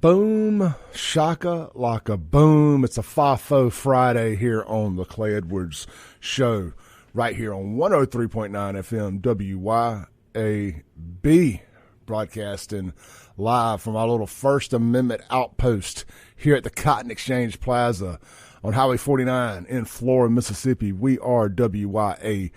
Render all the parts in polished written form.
Boom, shaka, laka, boom. It's a FAFO Friday here on the Clay Edwards Show, right here on 103.9 FM WYAB, broadcasting live from our little First Amendment outpost here at the Cotton Exchange Plaza on Highway 49 in Flora, Mississippi. We are WYAB,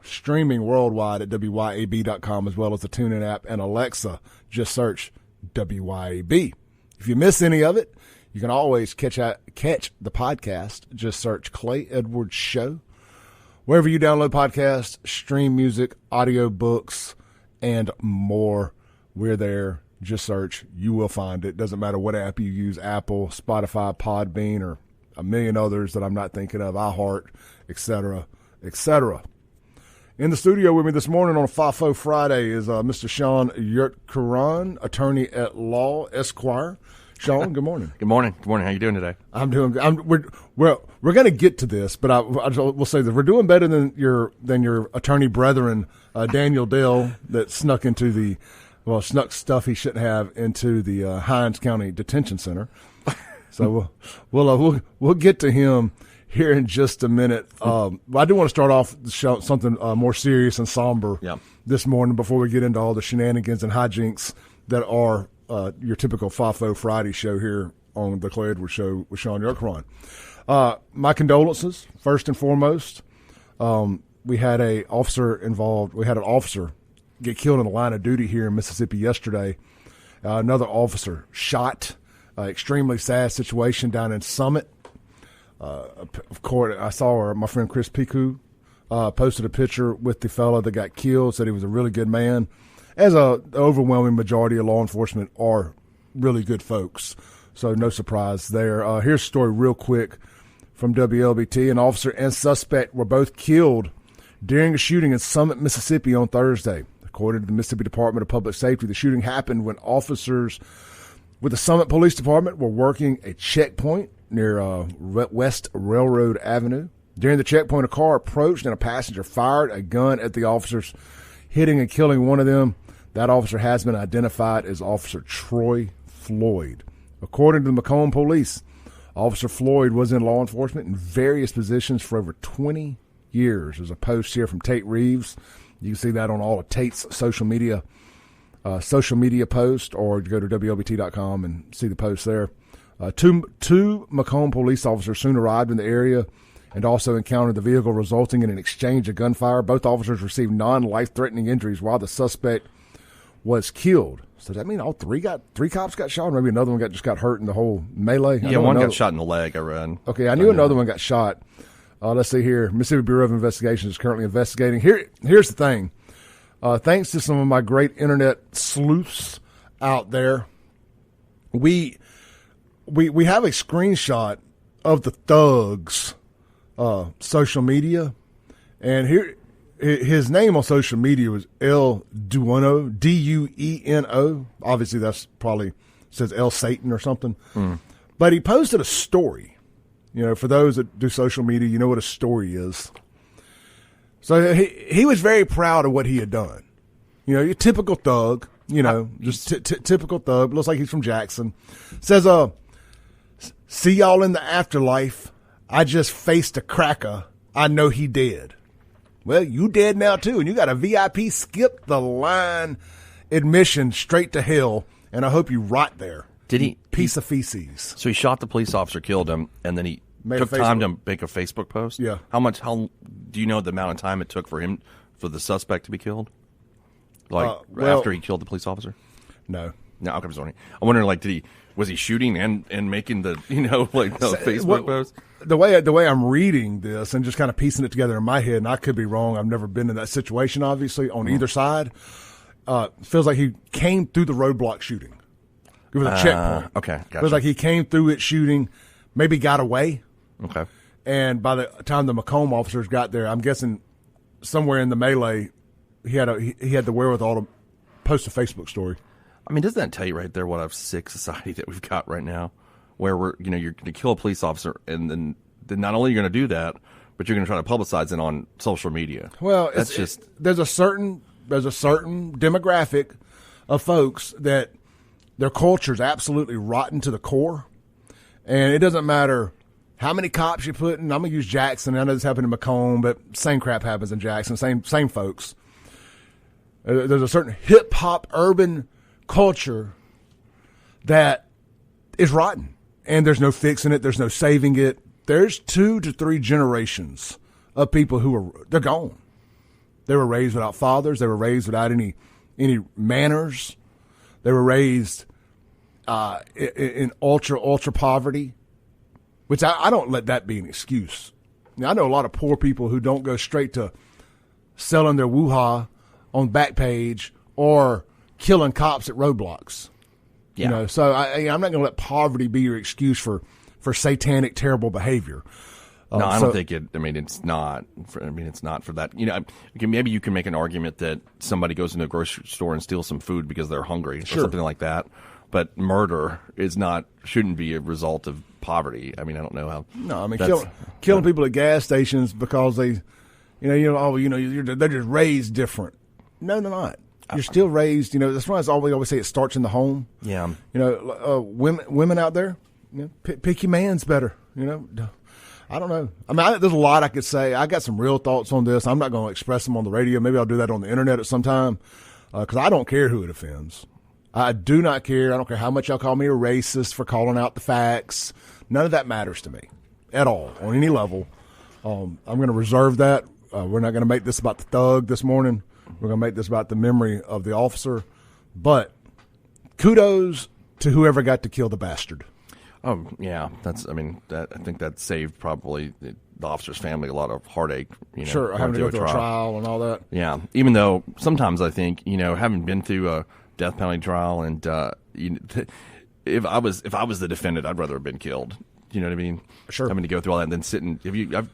streaming worldwide at WYAB.com, as well as the TuneIn app and Alexa. Just search WYAB. If you miss any of it, you can always catch the podcast. Just search Clay Edwards Show. Wherever you download podcasts, stream music, audio books, and more, we're there. Just search. You will find it. Doesn't matter what app you use, Apple, Spotify, Podbean, or a million others that I'm not thinking of, iHeart, etc., etc. In the studio with me this morning on FAFO Friday is Mr. SHAUN YURTKURAN, attorney at law, Esquire. SHAUN, good morning. Good morning. Good morning. How you doing today? I'm doing good. We're going to get to this, but I will say that we're doing better than your attorney brethren, Daniel Dell, that snuck stuff he shouldn't have into the Hinds County Detention Center. So we'll get to him here in just a minute. I do want to start off something more serious and somber this morning before we get into all the shenanigans and hijinks that are your typical FAFO Friday show here on the Clay Edwards Show with SHAUN YURTKURAN. My condolences, first and foremost. We had an officer get killed in the line of duty here in Mississippi yesterday. Another officer shot. Extremely sad situation down in Summit. Of course, I saw my friend Chris Piku posted a picture with the fellow that got killed, said he was a really good man. As the overwhelming majority of law enforcement are really good folks, so no surprise there. Here's a story real quick from WLBT. An officer and suspect were both killed during a shooting in Summit, Mississippi on Thursday. According to the Mississippi Department of Public Safety, the shooting happened when officers with the Summit Police Department were working a checkpoint near West Railroad Avenue. During the checkpoint, a car approached and a passenger fired a gun at the officers, hitting and killing one of them. That officer has been identified as Officer Troy Floyd. According to the Macomb Police, Officer Floyd was in law enforcement in various positions for over 20 years. There's a post here from Tate Reeves. You can see that on all of Tate's social media posts, or go to WLBT.com and see the post there. Two Macomb police officers soon arrived in the area and also encountered the vehicle, resulting in an exchange of gunfire. Both officers received non-life-threatening injuries while the suspect was killed. So does that mean all three cops got shot? Or maybe another one just got hurt in the whole melee? Yeah, one got shot in the leg, I read. Okay, I knew another one got shot. Let's see here. Mississippi Bureau of Investigation is currently investigating. Here's the thing. Thanks to some of my great internet sleuths out there, we have a screenshot of the thug's social media, and here his name on social media was El Dueno, Dueno. Obviously, that's probably says El Satan or something. But he posted a story. You know, for those that do social media, you know what a story is. So he was very proud of what he had done. You know, your typical thug, you know, just typical thug. Looks like he's from Jackson. Says, see y'all in the afterlife. I just faced a cracker. I know he dead. Well, you dead now, too, and you got a VIP skip the line admission straight to hell, and I hope you rot there. Did he? Piece of feces. So he shot the police officer, killed him, and then he took time to make a Facebook post? Yeah. How do you know the amount of time it took for the suspect to be killed? After he killed the police officer? No. No, okay, I'm sorry. I wonder, was he shooting and making the, Facebook post? The way I'm reading this and just kind of piecing it together in my head, and I could be wrong, I've never been in that situation, obviously, on either side, feels like he came through the roadblock shooting. It was a checkpoint. Okay, gotcha. Feels like he came through it shooting, maybe got away. Okay. And by the time the Macomb officers got there, I'm guessing somewhere in the melee, he had the wherewithal to post a Facebook story. I mean, doesn't that tell you right there what a sick society that we've got right now, where you're going to kill a police officer, and then not only are you going to do that, but you're going to try to publicize it on social media. Well, there's a certain demographic of folks that Their culture is absolutely rotten to the core. And it doesn't matter how many cops you put in. I'm going to use Jackson. I know this happened in Macomb, but same crap happens in Jackson. Same folks. There's a certain hip-hop urban culture that is rotten. And there's no fixing it. There's no saving it. There's 2 to 3 generations of people they're gone. They were raised without fathers. They were raised without any manners. They were raised in ultra poverty, which I don't let that be an excuse. Now, I know a lot of poor people who don't go straight to selling their woo-ha on Backpage or killing cops at roadblocks. Yeah. You know, so I'm not going to let poverty be your excuse for satanic, terrible behavior. No, I don't think it. I mean, it's not. It's not for that. You know, maybe you can make an argument that somebody goes into a grocery store and steals some food because they're hungry or something like that. But murder shouldn't be a result of poverty. I mean, I don't know how. No, I mean, killing people at gas stations because they're just raised different. No, they're not. You're still raised. You know, that's why we always say it starts in the home. Yeah. You know, women out there, you know, pick your man's better. You know. I don't know. I mean, there's a lot I could say. I got some real thoughts on this. I'm not going to express them on the radio. Maybe I'll do that on the internet at some time because I don't care who it offends. I do not care. I don't care how much y'all call me a racist for calling out the facts. None of that matters to me at all on any level. I'm going to reserve that. We're not going to make this about the thug this morning. We're going to make this about the memory of the officer. But kudos to whoever got to kill the bastard. Oh, yeah. I think that saved probably the officer's family a lot of heartape. You know, sure, having to go through a trial and all that. Yeah. Even though sometimes I think, you know, having been through a death penalty trial and if I was the defendant, I'd rather have been killed. You know what I mean? Sure. Having to go through all that and then sitting.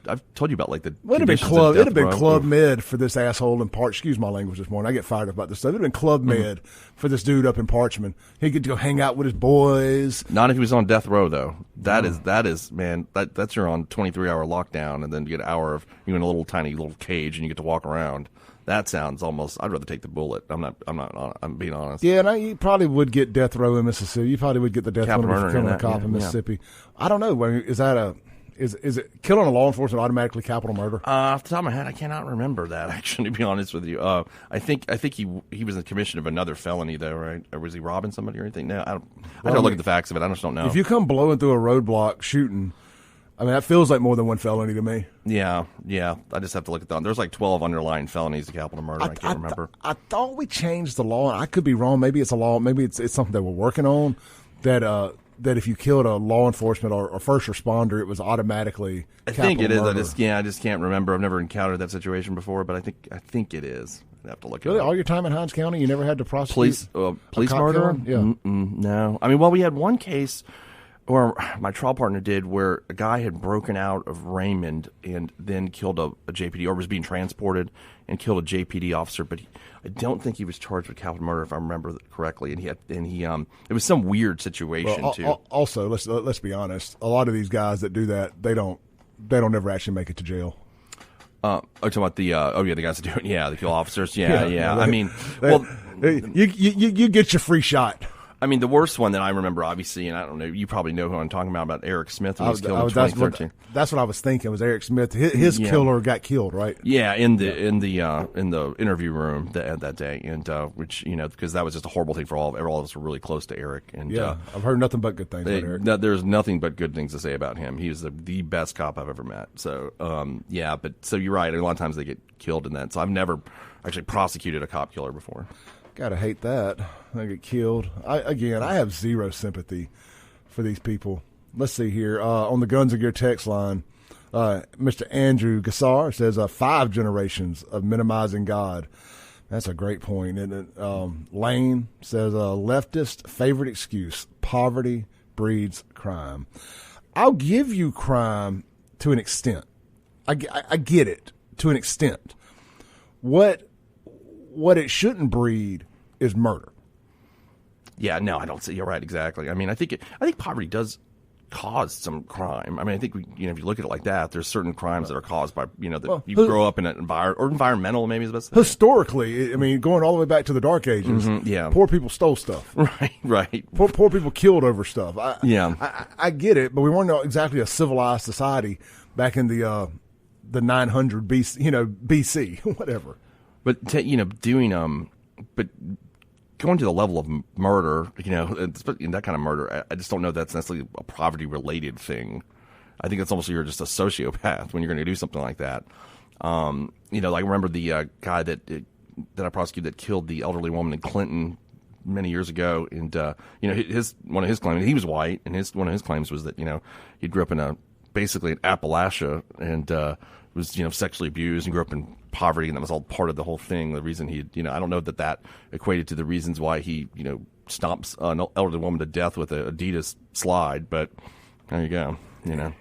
I've told you about like the. It'd have been club med for this asshole in Parch. Excuse my language this morning. I get fired up about this stuff. It'd have been club med for this dude up in Parchman. He could go hang out with his boys. Not if he was on death row though. That is man. That's you're on 23-hour lockdown and then you get an hour of you in a little tiny little cage and you get to walk around. That sounds almost. I'd rather take the bullet. I'm being honest. Yeah, and you probably would get death row in Mississippi. You probably would get the death penalty for killing a cop in Mississippi. Yeah. I don't know. Is it killing a law enforcement automatically capital murder? Off the top of my head, I cannot remember that. Actually, to be honest with you, I think he was in the commission of another felony though, right? Or was he robbing somebody or anything? No, I don't look at the facts of it. I just don't know. If you come blowing through a roadblock shooting. I mean, that feels like more than one felony to me. Yeah. I just have to look at that. There's like 12 underlying felonies of capital murder. I can't remember. I thought we changed the law, and I could be wrong. Maybe it's a law. Maybe it's something that we're working on. That if you killed a law enforcement or first responder, it was automatically. I think it is. I just can't remember. I've never encountered that situation before, but I think it is. I have to look at it. Really, all your time in Hinds County, you never had to prosecute police murder? Yeah. No. I mean, we had one case. Or my trial partner did where a guy had broken out of Raymond and then killed a JPD or was being transported and killed a JPD officer, but I don't think he was charged with capital murder if I remember correctly. And he it was some weird situation too. Also, let's be honest, a lot of these guys that do that, they don't ever actually make it to jail. Talking about the guys that do it, the kill officers, yeah. I mean, you get your free shot. I mean, the worst one that I remember, obviously, and I don't know, you probably know who I'm talking about Eric Smith when he was killed in 2013. That's what I was thinking. Was Eric Smith? His killer got killed, right? Yeah, in the interview room that day, and which because that was just a horrible thing for all of us were really close to Eric. And I've heard nothing but good things about Eric. There's nothing but good things to say about him. He was the best cop I've ever met. So so you're right. A lot of times they get killed in that. So I've never actually prosecuted a cop killer before. Gotta hate that. They get killed. I have zero sympathy for these people. Let's see here. On the Guns and Gear text line, Mr. Andrew Gassar says 5 generations of minimizing God. That's a great point, isn't it? Lane says leftist favorite excuse, poverty breeds crime. I'll give you crime to an extent. I get it to an extent. What it shouldn't breed is murder. Yeah, no, I don't see. You're right, exactly. I mean, I think poverty does caused some crime. I mean, I think if you look at it like that, there's certain crimes that are caused by that you grow up in an environmental, maybe is the best thing. Historically, I mean, going all the way back to the Dark Ages, poor people stole stuff. Right. Poor people killed over stuff. I get it, but we weren't exactly a civilized society back in the 900 BC, whatever. But doing but going to the level of murder, that kind of murder, I just don't know if that's necessarily a poverty-related thing. I think it's almost you're just a sociopath when you're going to do something like that. I remember the guy that I prosecuted that killed the elderly woman in Clinton many years ago, and one of his claims, he was white, and one of his claims was that he grew up in basically in Appalachia and was sexually abused and grew up in poverty, and that was all part of the whole thing. The reason he, I don't know that equated to the reasons why he, stomps an elderly woman to death with an Adidas slide. But there you go.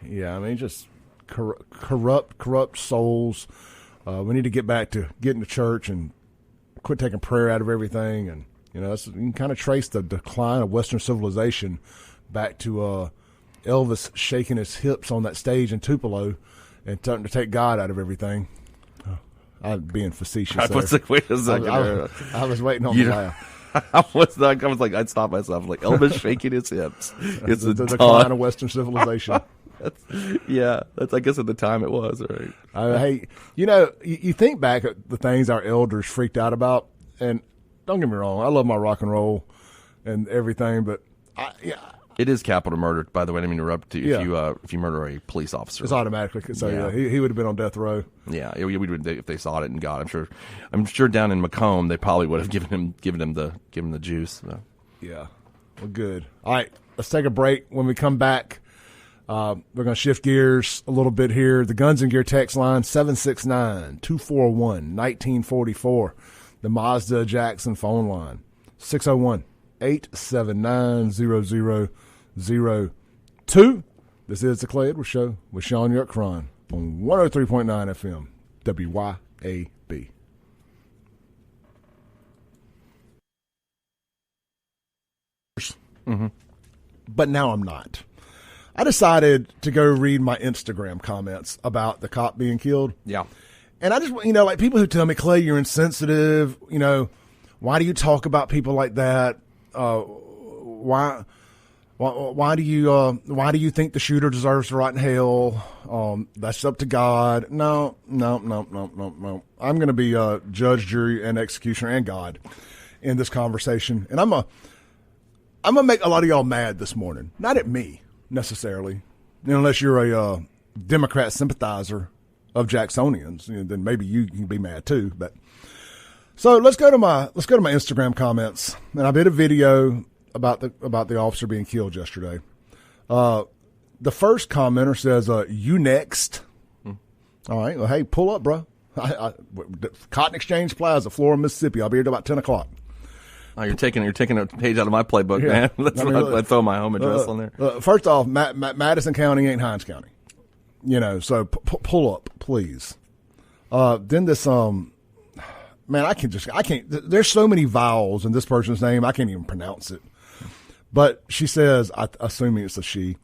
Yeah, I mean, just corrupt souls. We need to get back to getting to church and quit taking prayer out of everything. And you can kind of trace the decline of Western civilization back to Elvis shaking his hips on that stage in Tupelo and starting to take God out of everything. I'm being facetious. Wait a second. I was waiting on the laugh. I was like, I'd stop myself. Like Elvis shaking his hips. It's the decline of Western civilization. That's I guess at the time it was, right? Hey, you think back at the things our elders freaked out about, and don't get me wrong, I love my rock and roll and everything, but it is capital murder, by the way. I didn't mean to interrupt you. If you murder a police officer, it's automatically. So he would have been on death row. Yeah, we would if they saw it and got. I'm sure down in Macomb they probably would have given him the juice. So. Yeah, well, good. All right, let's take a break. When we come back, we're going to shift gears a little bit here. The Guns and Gear text line 769-241-1944. The Mazda Jackson phone line 601-879-0002. This is the Clay Edwards Show with Shaun YURTKURAN on 103.9 FM WYAB. But now I'm not. I decided to go read my Instagram comments about the cop being killed. Yeah. And I just, like people who tell me, Clay, you're insensitive. Why do you talk about people like that? Why do you think the shooter deserves to rot in hell? That's up to God. No. I'm going to be judge, jury, and executioner and God in this conversation. And I'm gonna make a lot of y'all mad this morning. Not at me necessarily, unless you're a Democrat sympathizer of Jacksonians. Then maybe you can be mad too. But so let's go to my Instagram comments. And I did a video about the officer being killed yesterday. The first commenter says, "You next." All right. Well, hey, pull up, bro. Cotton Exchange Plaza, Florida, Mississippi. I'll be here till about 10 o'clock. Oh, you're taking a page out of my playbook, man. Let's throw my home address on there. First off, Madison County ain't Hinds County. So pull up, please. Then this, man, I can't, there's so many vowels in this person's name, I can't even pronounce it. But she says, assuming it's a she,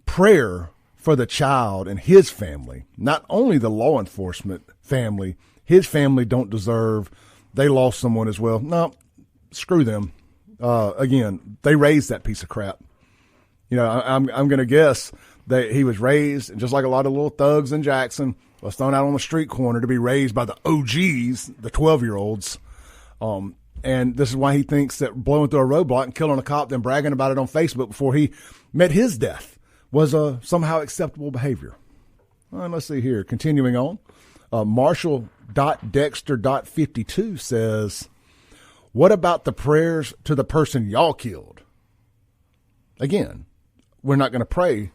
prayer for the child and his family, not only the law enforcement family, his family don't deserve, they lost someone as well. No, screw them. Again, they raised that piece of crap. I'm going to guess that he was raised, just like a lot of little thugs in Jackson, was thrown out on the street corner to be raised by the OGs, the 12-year-olds. And this is why he thinks that blowing through a roadblock and killing a cop, then bragging about it on Facebook before he met his death was somehow acceptable behavior. Let's see here. Continuing on. Marshall.Dexter.52 says, what about the prayers to the person y'all killed? Again, we're not going to pray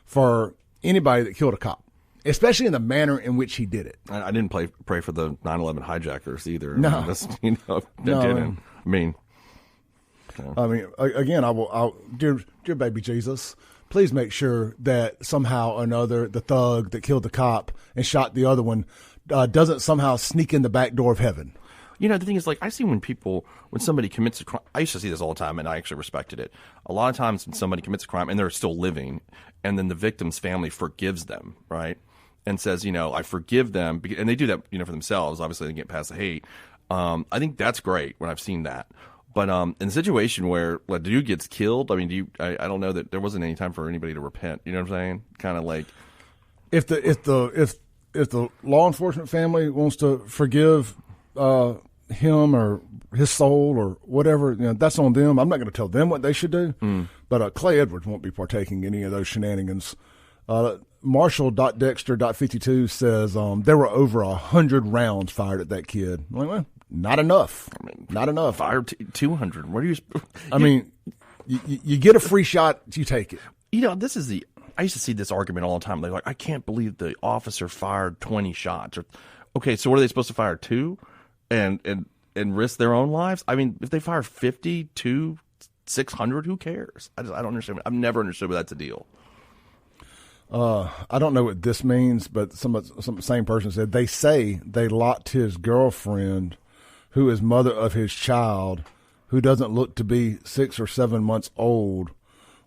for anybody that killed a cop, especially in the manner in which he did it. I didn't pray for the 9/11 hijackers either. No. I mean, again, I'll dear baby Jesus, please make sure that somehow or another the thug that killed the cop and shot the other one doesn't somehow sneak in the back door of heaven. You know, the thing is, like, I see when somebody commits a crime, I used to see this all the time, and I actually respected it. A lot of times when somebody commits a crime and they're still living, and then the victim's family forgives them, right? And says, you know, I forgive them, and they do that, you know, for themselves. Obviously, they get past the hate. I think that's great when I've seen that. But in a situation where the dude gets killed, I mean, I don't know that there wasn't any time for anybody to repent. You know what I'm saying? Kind of like if the law enforcement family wants to forgive him or his soul or whatever, you know, that's on them. I'm not going to tell them what they should do. But Clay Edwards won't be partaking in any of those shenanigans. Marshall.Dexter.52 says there were over 100 rounds fired at that kid. I'm like, well, not enough. Not enough. Fired 200. What are you? I mean, you get a free shot, you take it. You know, I used to see this argument all the time. They're like, I can't believe the officer fired 20 shots. Okay, so what are they supposed to fire, 2 and risk their own lives? I mean, if they fire 50, 200, 600, who cares? I don't understand. I've never understood why that's a deal. I don't know what this means, but some same person said they say they locked his girlfriend, who is mother of his child, who doesn't look to be 6 or 7 months old.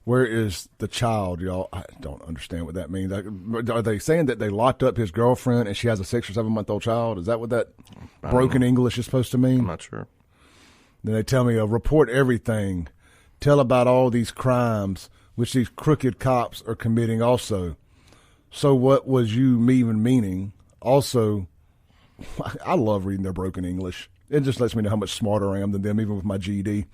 Where is the child, y'all? I don't understand what that means. Are they saying that they locked up his girlfriend and she has a 6 or 7 month old child? Is that what that broken English is supposed to mean? I'm not sure. Then they tell me, report everything. Tell about all these crimes which these crooked cops are committing also. So what was you even meaning? Also, I love reading their broken English. It just lets me know how much smarter I am than them, even with my GED.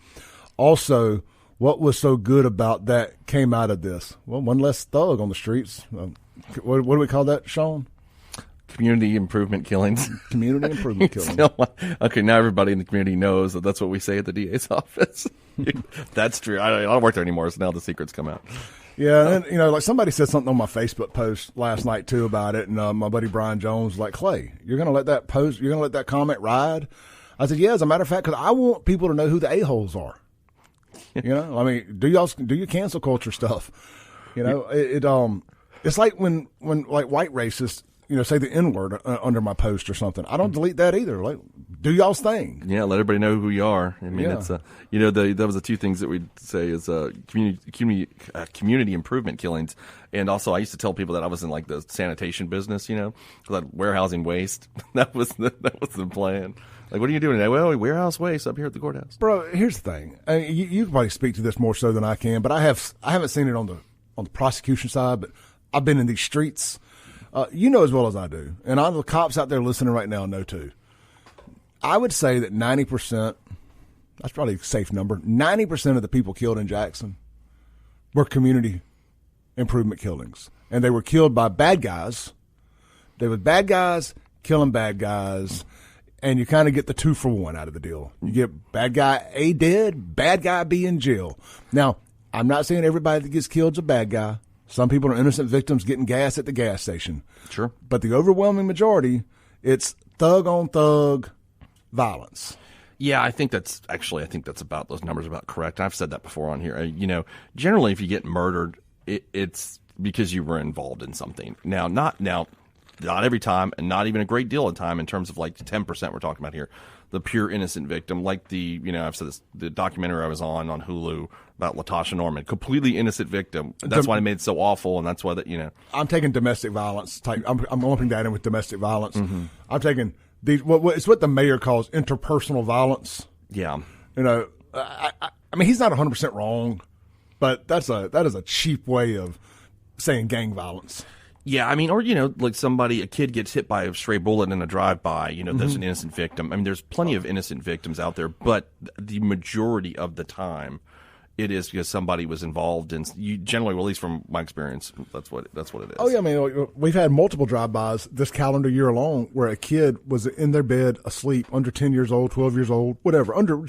Also, what was so good about that came out of this? Well, one less thug on the streets. What do we call that, Sean? Community improvement killings. Community improvement killings. Okay, now everybody in the community knows that that's what we say at the DA's office. That's true. I don't work there anymore, so now the secrets come out. Yeah, and then, you know, like somebody said something on my Facebook post last night too about it, and my buddy Brian Jones was like, Clay, you're going to let that comment ride? I said, yeah, as a matter of fact, because I want people to know who the a-holes are. You know, I mean, do your cancel culture stuff? You know, it's like when like white racists, you know, say the N-word under my post or something. I don't delete that either. Like, do y'all's thing. Yeah, let everybody know who you are. I mean, it's you know, that was the two things that we'd say is community improvement killings, and also I used to tell people that I was in like the sanitation business, you know, like warehousing waste. that was the plan. Like, what are you doing today? Well, we warehouse waste up here at the courthouse. Bro, here's the thing. I mean, you can probably speak to this more so than I can, but I haven't seen it on the prosecution side, but I've been in these streets. You know as well as I do, and all the cops out there listening right now know too. I would say that 90%, that's probably a safe number, 90% of the people killed in Jackson were community improvement killings. And they were killed by bad guys. They were bad guys killing bad guys. And you kind of get the 2-for-1 out of the deal. You get bad guy A dead, bad guy B in jail. Now, I'm not saying everybody that gets killed is a bad guy. Some people are innocent victims getting gas at the gas station. Sure. But the overwhelming majority, it's thug on thug violence. Yeah, I think that's about, those numbers are about correct. I've said that before on here. You know, generally if you get murdered, it's because you were involved in something. Not every time, and not even a great deal of time in terms of like 10% we're talking about here. The pure innocent victim, like I've said this, the documentary I was on Hulu about Latasha Norman, completely innocent victim. That's why it made it so awful, and that's why I'm taking domestic violence type. I'm lumping that in with domestic violence. Mm-hmm. I'm taking it's what the mayor calls interpersonal violence. Yeah, you know, I mean he's not 100% wrong, but that is a cheap way of saying gang violence. Yeah, I mean, or, you know, like a kid gets hit by a stray bullet in a drive-by, you know, there's an innocent victim. I mean, there's plenty of innocent victims out there, but the majority of the time, it is because somebody was involved in, you generally, well, at least from my experience, that's what it is. Oh, yeah, I mean, we've had multiple drive-bys this calendar year alone where a kid was in their bed asleep, under 10 years old, 12 years old, whatever, under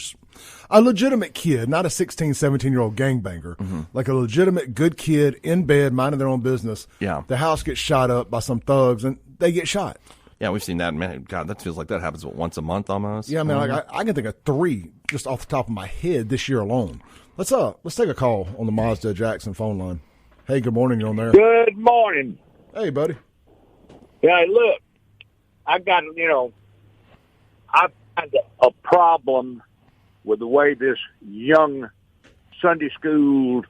a legitimate kid, not a 16, 17-year-old gangbanger, like a legitimate good kid in bed, minding their own business. Yeah. The house gets shot up by some thugs, and they get shot. Yeah, we've seen that. Man, God, that feels like that happens once a month almost. Yeah, I mean, like I can think of 3 just off the top of my head this year alone. Let's take a call on the Mazda Jackson phone line. Hey, good morning. You're on there. Good morning. Hey, buddy. Yeah, look, I got, you know, a problem with the way this young Sunday school,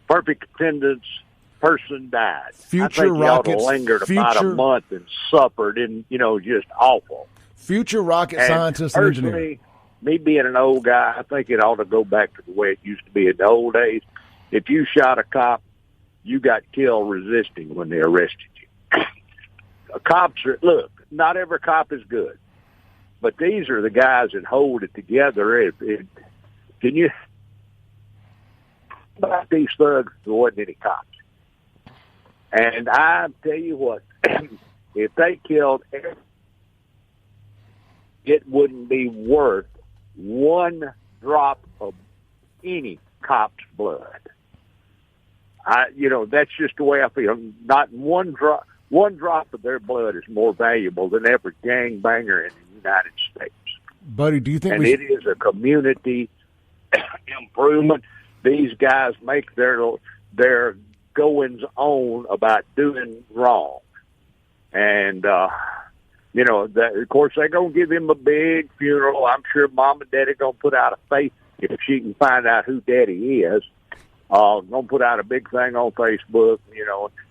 perfect attendance person died. Future I think he ought to rockets, lingered about a month and suffered, and just awful. Future rocket scientist and engineer. Me being an old guy, I think it ought to go back to the way it used to be in the old days. If you shot a cop, you got killed resisting when they arrested you. Look, not every cop is good, but these are the guys that hold it together. Can you about these thugs? There wasn't any cops, and I tell you what, if they killed, it wouldn't be worth one drop of any cop's blood. That's just the way I feel. Not one drop of their blood is more valuable than every gangbanger in the United States. Buddy, do you think it is a community improvement? These guys make their goings on about doing wrong, and of course they're gonna give him a big funeral. I'm sure Mom and Daddy gonna put out a face if she can find out who Daddy is. Gonna put out a big thing on Facebook.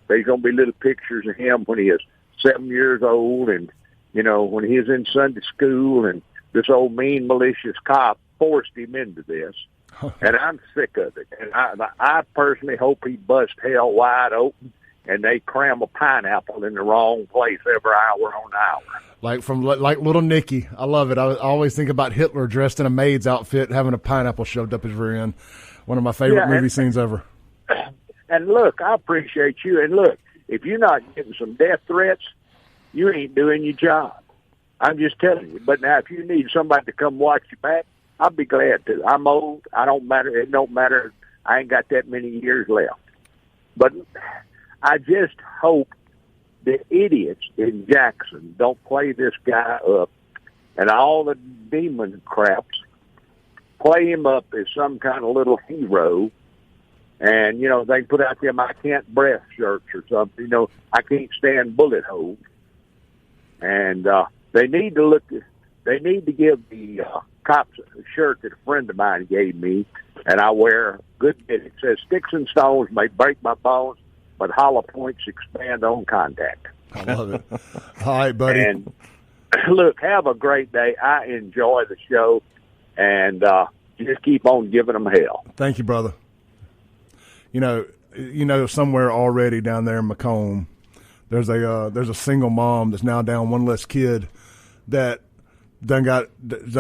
There's gonna be little pictures of him when he is 7 years old, and when he was in Sunday school, and this old mean malicious cop forced him into this. And I'm sick of it. And I personally hope he busts hell wide open and they cram a pineapple in the wrong place every hour on hour. Like Little Nicky. I love it. I always think about Hitler dressed in a maid's outfit having a pineapple shoved up his rear end. One of my favorite movie scenes ever. And look, I appreciate you. And look, if you're not getting some death threats, you ain't doing your job. I'm just telling you. But now if you need somebody to come watch your back, I'll be glad to. I'm old. It don't matter. I ain't got that many years left. But I just hope the idiots in Jackson don't play this guy up, and all the demon craps play him up as some kind of little hero. And, they put out them I can't breath shirts or something. I can't stand bullet holes. And they need to give the cops a shirt that a friend of mine gave me, and I wear good. It says, "Sticks and stones may break my bones, but hollow points expand on contact." I love it. All right, buddy. And look, have a great day. I enjoy the show, and just keep on giving them hell. Thank you, brother. Somewhere already down there in Macomb, there's a single mom that's now down one less kid that done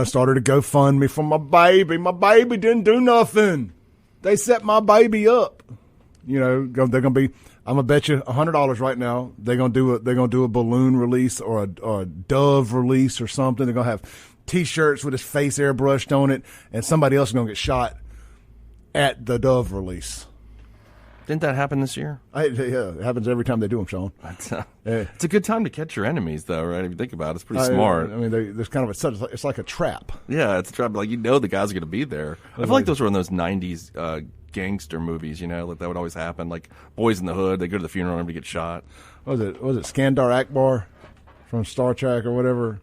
started a GoFundMe for my baby. My baby didn't do nothing. They set my baby up. They're gonna be. I'm gonna bet you $100 right now. They're gonna do a balloon release or a dove release or something. They're gonna have T-shirts with his face airbrushed on it, and somebody else is gonna get shot at the dove release. Didn't that happen this year? Yeah, it happens every time they do them, Sean. It's a good time to catch your enemies, though, right? If you think about it, it's pretty smart. I mean, there's kind of it's like a trap. Yeah, it's a trap. Like, the guys are going to be there. I feel like those were in those 90s gangster movies, like that would always happen. Like Boys in the Hood, they go to the funeral and to get shot. Was it Skandar Akbar from Star Trek or whatever?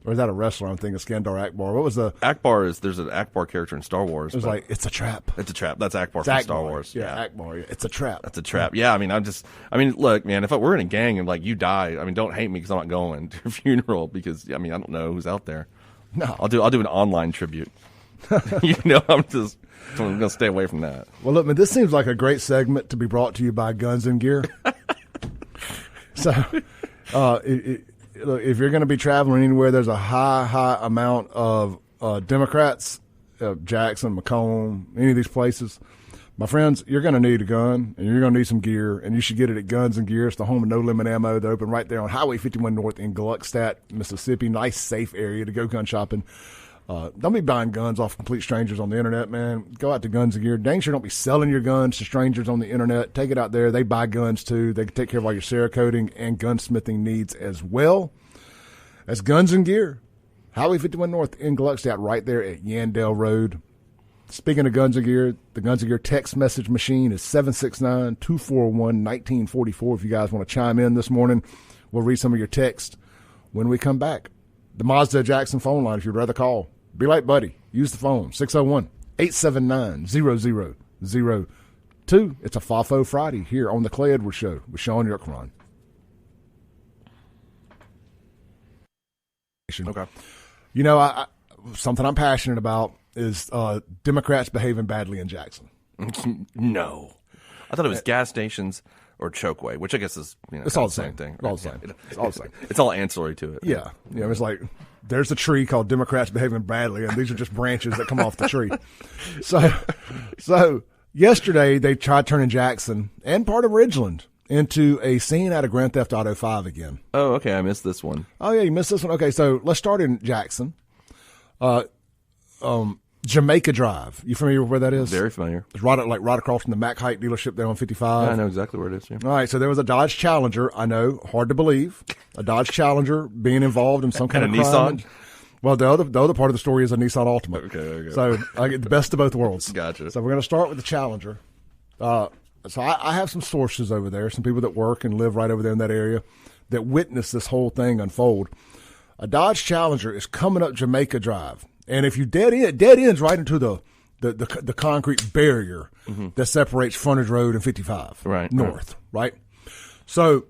Or is that a wrestler? I'm thinking Skandar Akbar. What was the Akbar? There's an Akbar character in Star Wars. It was like, it's a trap. It's a trap. That's Akbar from Star Wars. Yeah, Akbar. Yeah. It's a trap. That's a trap. Yeah, look, man, if we're in a gang and you die, don't hate me because I'm not going to your funeral because I don't know who's out there. No, I'll do an online tribute. I'm gonna stay away from that. Well, look, man, this seems like a great segment to be brought to you by Guns and Gear. So, if you're going to be traveling anywhere, there's a high amount of Democrats, Jackson, Macomb, any of these places. My friends, you're going to need a gun, and you're going to need some gear, and you should get it at Guns and Gear. It's the home of No Limit Ammo. They're open right there on Highway 51 North in Gluckstadt, Mississippi. Nice, safe area to go gun shopping. Don't be buying guns off complete strangers on the internet, man. Go out to Guns and Gear. Dang sure don't be selling your guns to strangers on the internet. Take it out there. They buy guns too. They can take care of all your Cerakoting and gunsmithing needs as well. That's Guns and Gear. Highway 51 North in Gluckstadt, right there at Yandell Road. Speaking of Guns and Gear, the Guns and Gear text message machine is 769-241-1944. If you guys want to chime in this morning, we'll read some of your text when we come back. the Mazda Jackson phone line if you'd rather call. Be like Buddy. Use the phone, 601-879-0002. It's a FAFO Friday here on the Clay Edwards Show with Shaun YURTKURAN. Okay. You know, something I'm passionate about is Democrats behaving badly in Jackson. No. I thought it was gas stations or chokeway, which I guess is it's all the same thing. It's all the same. It's all the same. It's all ancillary to it. Yeah. It's like there's a tree called Democrats behaving badly, and these are just branches that come off the tree. So yesterday they tried turning Jackson and part of Ridgeland into a scene out of Grand Theft Auto 5 again. Oh, okay. I missed this one. Oh, yeah, you missed this one? Okay, so let's start in Jackson. Jamaica Drive. You familiar with where that is? Very familiar. It's right across from the Mack Height dealership there on 55. Yeah, I know exactly where it is. Yeah. All right, so there was a Dodge Challenger. I know, hard to believe. A Dodge Challenger being involved in some kind of crime. Nissan? Well, the other part of the story is a Nissan Altima. Okay. So I get the best of both worlds. Gotcha. So we're going to start with the Challenger. So I have some sources over there, some people that work and live right over there in that area that witnessed this whole thing unfold. A Dodge Challenger is coming up Jamaica Drive. And if you dead ends right into the concrete barrier that separates Frontage Road and 55 north, right? So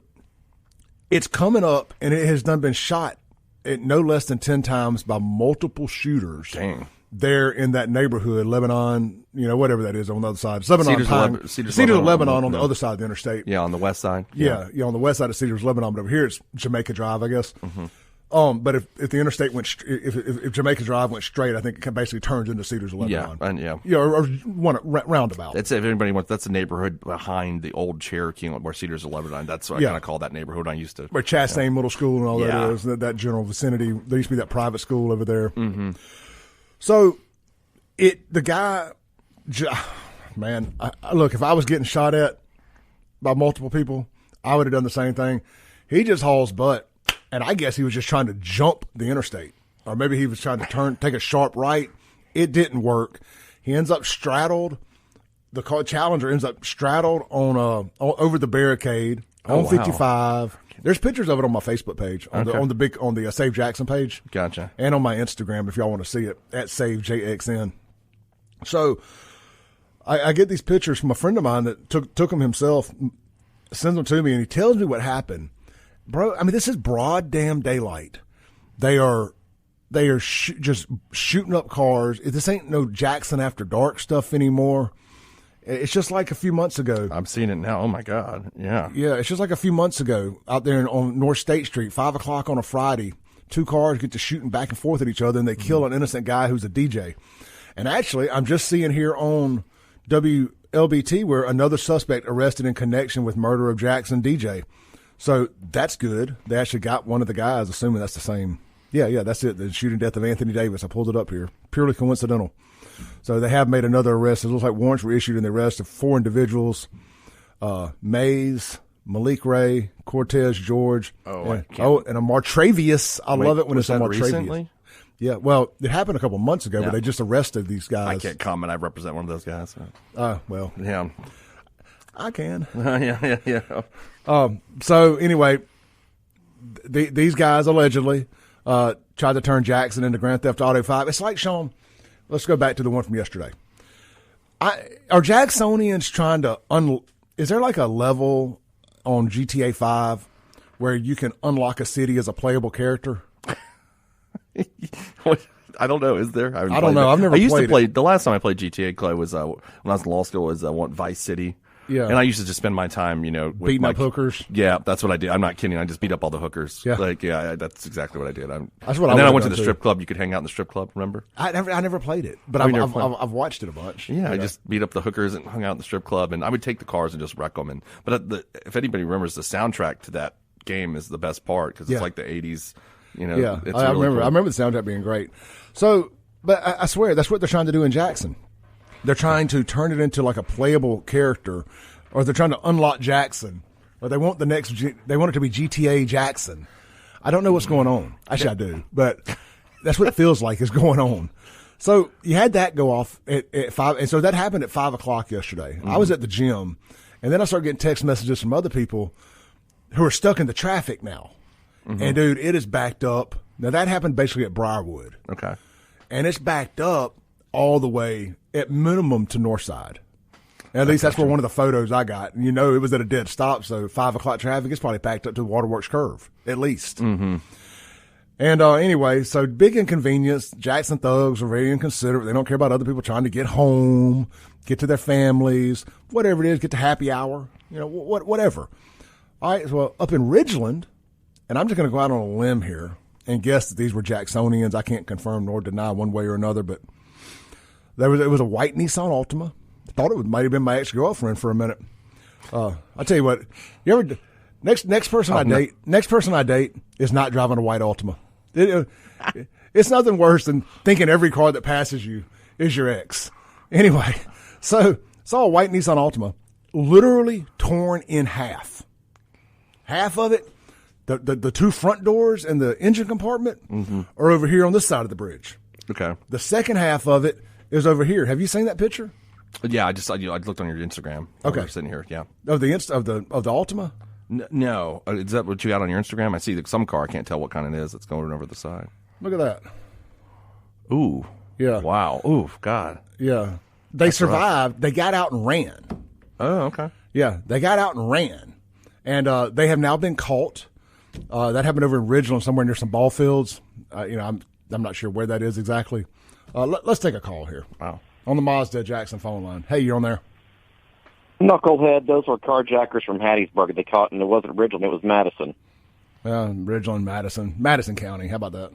it's coming up, and it has been shot at no less than 10 times by multiple shooters. Dang. There in that neighborhood, Lebanon, whatever that is on the other side. Lebanon, Cedars Lebanon on the other side of the interstate. Yeah, on the west side. Yeah, on the west side of Cedars, Lebanon, but over here it's Jamaica Drive, I guess. But if the interstate went, if Jamaica Drive went straight, I think it basically turns into Cedars of Lebanon. Or one roundabout. That's if anybody wants. That's the neighborhood behind the old Cherokee, where Cedars of Lebanon. That's what I kind of call that neighborhood. I used to where Chastain Middle School and all that is that general vicinity. There used to be that private school over there. So the guy, man, look, if I was getting shot at by multiple people, I would have done the same thing. He just hauls butt. And I guess he was just trying to jump the interstate. Or maybe he was trying to take a sharp right. It didn't work. He ends up straddled. The Challenger ends up straddled on over the barricade on 55. There's pictures of it on my Facebook page, on the Save Jackson page. Gotcha. And on my Instagram if y'all want to see it, at SaveJXN. So I get these pictures from a friend of mine that took them himself, sends them to me, and he tells me what happened. Bro, I mean, this is broad damn daylight. They are just shooting up cars. This ain't no Jackson After Dark stuff anymore. It's just like a few months ago. I'm seeing it now. Oh, my God. Yeah. Yeah, it's just like a few months ago out there on North State Street, 5 o'clock on a Friday. 2 cars get to shooting back and forth at each other, and they kill an innocent guy who's a DJ. And actually, I'm just seeing here on WLBT where another suspect arrested in connection with murder of Jackson DJ. So that's good. They actually got one of the guys, assuming that's the same. Yeah, that's it. The shooting death of Anthony Davis. I pulled it up here. Purely coincidental. So they have made another arrest. It looks like warrants were issued in the arrest of 4 individuals. Mays, Malik Ray, Cortez George. And a Martravius. I love it when it's a Martravius. Recently? Yeah, well, it happened a couple months ago, but they just arrested these guys. I can't comment. I represent one of those guys. Well. Yeah. I can. Yeah. So anyway, these guys allegedly tried to turn Jackson into Grand Theft Auto 5. It's like, Shaun, let's go back to the one from yesterday. Are Jacksonians trying to is there like a level on GTA 5 where you can unlock a city as a playable character? I don't know. Is there? I don't know. I've never. I used to play. It. The last time I played GTA, Clay, was when I was in law school. Was Vice City. Yeah. And I used to just spend my time, with beating up hookers. Yeah, that's what I did. I'm not kidding. I just beat up all the hookers. Yeah. That's exactly what I did. That's what. And then I went to the strip club. You could hang out in the strip club. Remember? I never played it, but I've watched it a bunch. Yeah, I just beat up the hookers and hung out in the strip club, and I would take the cars and just wreck them. But if anybody remembers, the soundtrack to that game is the best part because it's like the 80s. Yeah, it's I really remember. cool. I remember the soundtrack being great. So, but I swear that's what they're trying to do in Jackson. They're trying to turn it into like a playable character. Or they're trying to unlock Jackson, or they want they want it to be GTA Jackson. I don't know what's going on. Actually, I do, but that's what it feels like is going on. So you had that go off at 5, and so that happened at 5 o'clock yesterday. I was at the gym, and then I started getting text messages from other people who are stuck in the traffic now. And dude, it is backed up Now, that happened basically at Briarwood. Okay. And it's backed up all the way, at minimum, to Northside. At least that's where one of the photos I got. And it was at a dead stop, so 5 o'clock traffic is probably packed up to the Waterworks curve, at least. Mm-hmm. And anyway, so big inconvenience. Jackson thugs are very inconsiderate. They don't care about other people trying to get home, get to their families, whatever it is, get to happy hour, whatever. All right, well, up in Ridgeland, and I'm just going to go out on a limb here and guess that these were Jacksonians. I can't confirm nor deny one way or another, but it was a white Nissan Altima. I thought it might have been my ex-girlfriend for a minute. I'll tell you what, next person I date is not driving a white Altima. It's nothing worse than thinking every car that passes you is your ex. Anyway, so saw a white Nissan Altima literally torn in half. Half of it, the 2 front doors and the engine compartment are over here on this side of the bridge. Okay. The second half of it is over here. Have you seen that picture? Yeah, I looked on your Instagram. Okay. We're sitting here, yeah. Of the Altima? No. Is that what you got on your Instagram? I see some car. I can't tell what kind it is that's going over the side. Look at that. Ooh. Yeah. Wow. Ooh, God. Yeah. They survived. Rough. They got out and ran. Oh, okay. Yeah, they got out and ran. And they have now been caught. That happened over in Ridgeland, somewhere near some ball fields. I'm not sure where that is exactly. Let's take a call here. Wow. On the Mazda Jackson phone line. Hey, you're on there. Knucklehead, those were carjackers from Hattiesburg they caught, and it wasn't Ridgeland, it was Madison. Ridgeland, Madison County. How about that?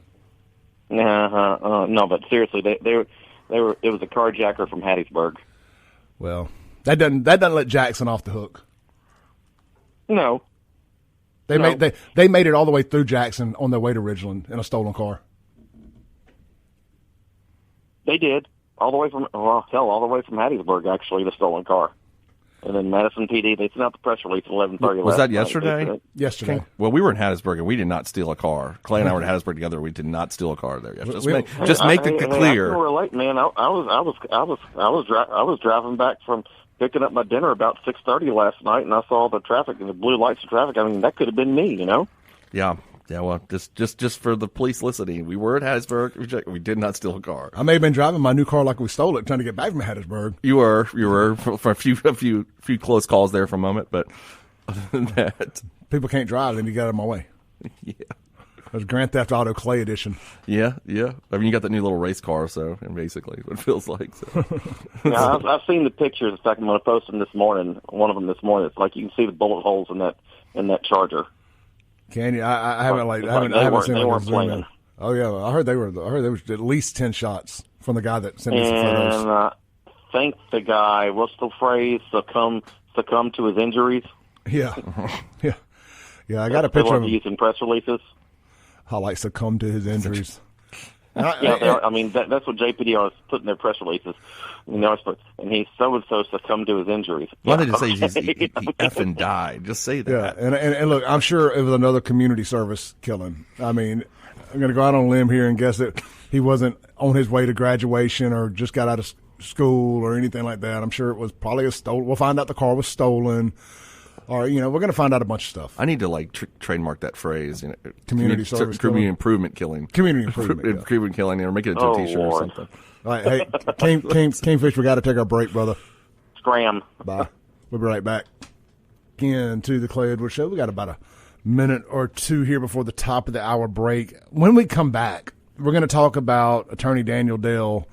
No, but seriously, they were. It was a carjacker from Hattiesburg. Well, that doesn't let Jackson off the hook. No. They made it all the way through Jackson on their way to Ridgeland in a stolen car. They did. All the way from Hattiesburg, actually, the stolen car. And then Madison PD, they sent out the press release at 11:30. Was that yesterday? Yesterday. Okay. Well, we were in Hattiesburg, and we did not steal a car. Clay and I were in Hattiesburg together. We did not steal a car there. Just make it clear. I can relate, man. I was driving back from picking up my dinner about 6:30 last night, and I saw the traffic and the blue lights of traffic. I mean, that could have been me, Yeah. Yeah, well, just for the police listening, we were at Hattiesburg. We did not steal a car. I may have been driving my new car like we stole it, trying to get back from Hattiesburg. You were for a few close calls there for a moment, but other than that, people can't drive, then you got out of my way. Yeah, it was Grand Theft Auto Clay Edition. Yeah. I mean, you got that new little race car, so and basically what it feels like. So. Yeah, I've seen the pictures. In fact, I'm going to post them this morning. One of them this morning. It's like you can see the bullet holes in that Charger. Can you? I haven't seen they weren't playing. Oh yeah, I heard there was at least 10 shots from the guy that sent me some photos. And I think the guy, what's the phrase? Succumb to his injuries. Yeah, yeah. I got a picture of him using press releases. I like succumb to his injuries. I mean that's what JPD was putting in their press releases. And he so-and-so succumbed to his injuries. Why did it say he effing died? Just say that. Yeah, and look, I'm sure it was another community service killing. I mean, I'm going to go out on a limb here and guess that he wasn't on his way to graduation or just got out of school or anything like that. I'm sure it was probably a stolen. We'll find out the car was stolen. Or, we're going to find out a bunch of stuff. I need to trademark that phrase. Community service community improvement killing. Community improvement. Improvement killing, or make it into a T-shirt or something. All right, hey, Kingfish, we got to take our break, brother. Scram. Bye. We'll be right back. Again to the Clay Edwards Show. We got about a minute or two here before the top of the hour break. When we come back, we're going to talk about Attorney Daniel Dale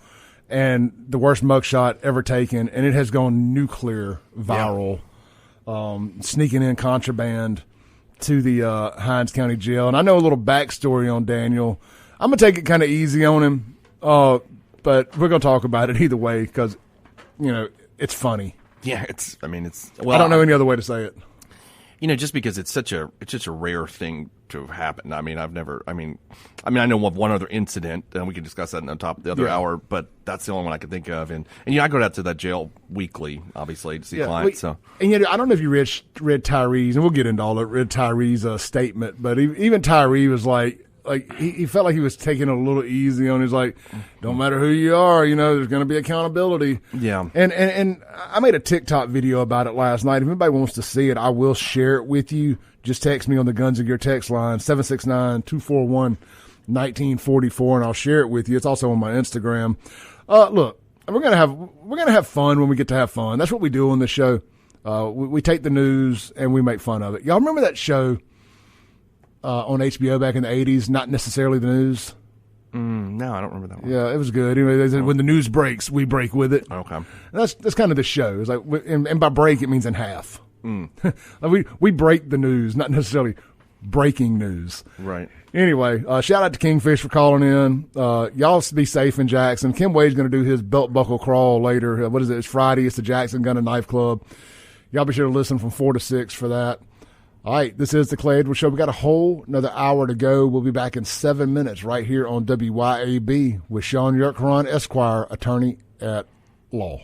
and the worst mugshot ever taken, and it has gone nuclear viral. Yeah. Sneaking in contraband to the Hinds County Jail. And I know a little backstory on Daniel. I'm going to take it kind of easy on him, but we're going to talk about it either way because, it's funny. Yeah, I don't know any other way to say it. Just because it's such a rare thing to have happened. I mean, I know of one other incident, and we can discuss that in the top of the other hour, but that's the only one I can think of. And I go out to that jail weekly, obviously, to see clients. And I don't know if you read Tyree's, and we'll get into all it, read Tyree's statement, but even Tyree was like he felt like he was taking it a little easy on his, don't matter who you are, there's going to be accountability. Yeah. And I made a TikTok video about it last night. If anybody wants to see it, I will share it with you. Just text me on the Guns of Gear text line, 769-241-88 1944, and I'll share it with you. It's also on my Instagram. Look, we're gonna have fun when we get to have fun. That's what we do on this show. We take the news and we make fun of it. Y'all remember that show on HBO back in the 80s? Not necessarily the news. No, I don't remember that one. Yeah, it was good. Anyway, when the news breaks, we break with it. Okay, and that's kind of the show. It's like, and by break it means in half. we break the news, not necessarily breaking news. Right. Anyway, shout out to Kingfish for calling in. Y'all be safe in Jackson. Kim Wade's going to do his belt buckle crawl later. What is it? It's Friday. It's the Jackson Gun and Knife Club. Y'all be sure to listen from 4 to 6 for that. All right, this is the Clay Edwards Show. We got a whole another hour to go. We'll be back in 7 minutes right here on WYAB with SHAUN YURTKURAN, Esquire, attorney at law.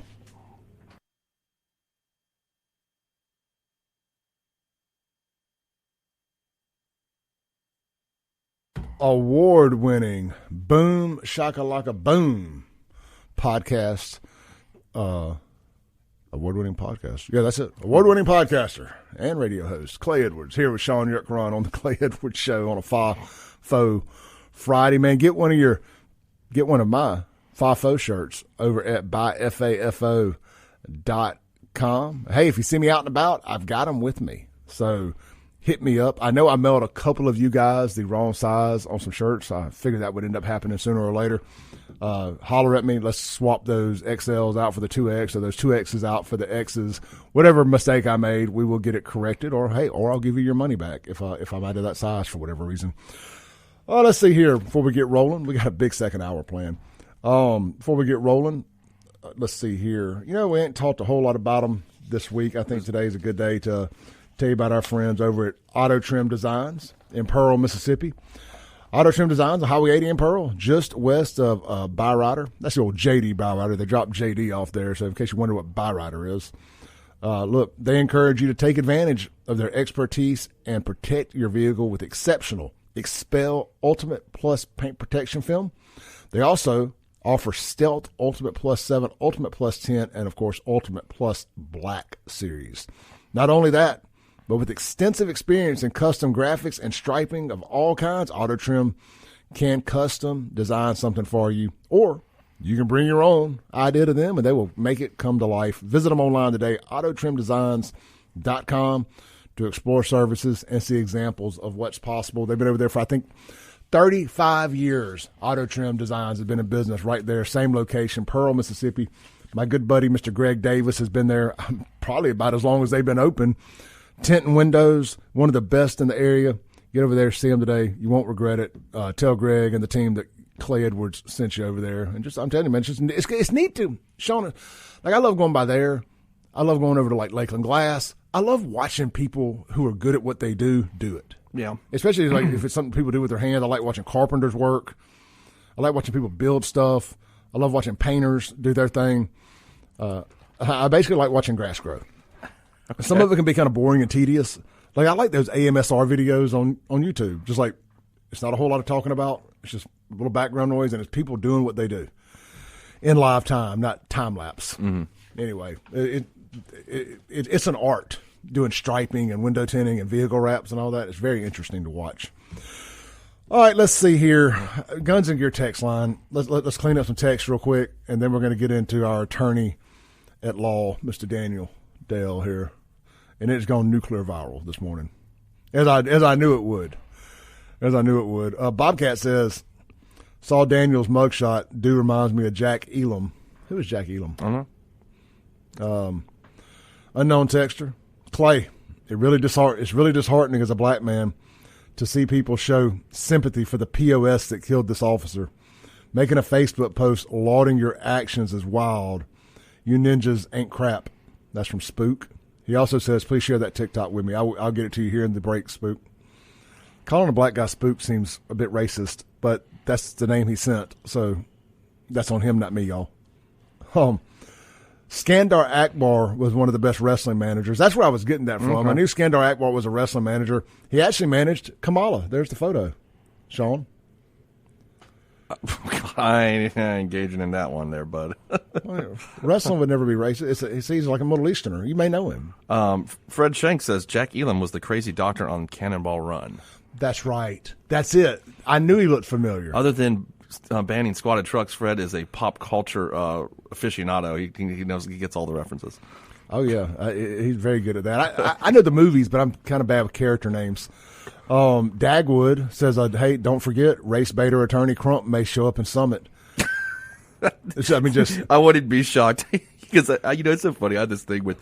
Award-winning Boom Shakalaka Boom podcast. Award-winning podcast. Yeah, that's it. Award-winning podcaster and radio host Clay Edwards here with SHAUN YURTKURAN on the Clay Edwards Show on a FAFO Friday. Man, get one of my FAFO shirts over at buyfafo.com. Hey, if you see me out and about, I've got them with me. So hit me up. I know I mailed a couple of you guys the wrong size on some shirts. I figured that would end up happening sooner or later. Holler at me. Let's swap those XLs out for the 2X or those 2Xs out for the Xs. Whatever mistake I made, we will get it corrected. Or I'll give you your money back if I'm out of that size for whatever reason. Let's see here before we get rolling. We got a big second hour planned. Before we get rolling, let's see here. We ain't talked a whole lot about them this week. I think today is a good day to tell you about our friends over at Auto Trim Designs in Pearl, Mississippi. Auto Trim Designs on Highway 80 in Pearl, just west of Byrider. That's the old JD Byrider. They dropped JD off there, so in case you wonder what Byrider is. Look, they encourage you to take advantage of their expertise and protect your vehicle with exceptional Expel Ultimate Plus paint protection film. They also offer Stealth Ultimate Plus 7, Ultimate Plus 10, and, of course, Ultimate Plus Black series. Not only that, but with extensive experience in custom graphics and striping of all kinds, Auto Trim can custom design something for you, or you can bring your own idea to them, and they will make it come to life. Visit them online today, autotrimdesigns.com, to explore services and see examples of what's possible. They've been over there for, I think, 35 years. Auto Trim Designs has been in business right there, same location, Pearl, Mississippi. My good buddy, Mr. Greg Davis, has been there probably about as long as they've been open. Tint and windows, one of the best in the area. Get over there, see them today. You won't regret it. Tell Greg and the team that Clay Edwards sent you over there. And I'm telling you, man, it's neat to show. Like, I love going by there. I love going over to like Lakeland Glass. I love watching people who are good at what they do it. Yeah. Especially like if it's something people do with their hands. I like watching carpenters work. I like watching people build stuff. I love watching painters do their thing. I basically like watching grass grow. Okay. Some of it can be kind of boring and tedious. Like, I like those AMSR videos on YouTube. Just like, it's not a whole lot of talking about. It's just a little background noise, and it's people doing what they do in live time, not time lapse. Mm-hmm. Anyway, it's an art, doing striping and window tinting and vehicle wraps and all that. It's very interesting to watch. All right, let's see here. Guns and Gear text line. Let's clean up some text real quick, and then we're going to get into our attorney at law, Mr. Daniel Dale here. And it's gone nuclear viral this morning, as I knew it would. Bobcat says, saw Daniel's mugshot. Dude reminds me of Jack Elam. Who is Jack Elam? I don't know. Unknown texter. Clay, it's really disheartening as a black man to see people show sympathy for the POS that killed this officer. Making a Facebook post lauding your actions is wild. You ninjas ain't crap. That's from Spook. He also says, please share that TikTok with me. I'll get it to you here in the break, Spook. Calling a black guy Spook seems a bit racist, but that's the name he sent. So that's on him, not me, y'all. Skandar Akbar was one of the best wrestling managers. That's where I was getting that from. Okay. I knew Skandar Akbar was a wrestling manager. He actually managed Kamala. There's the photo. Sean? I ain't engaging in that one there, bud. Wrestling would never be racist. He's like a Middle Easterner. You may know him. Fred Shank says Jack Elam was the crazy doctor on Cannonball Run. That's right. That's it. I knew he looked familiar. Other than banning squatted trucks, Fred is a pop culture aficionado. He knows, he gets all the references. Oh, yeah. He's very good at that. I know the movies, but I'm kind of bad with character names. Dagwood says, hey, don't forget, race baiter attorney Crump may show up in Summit. I mean, just I wouldn't be shocked because it's so funny. I had this thing with,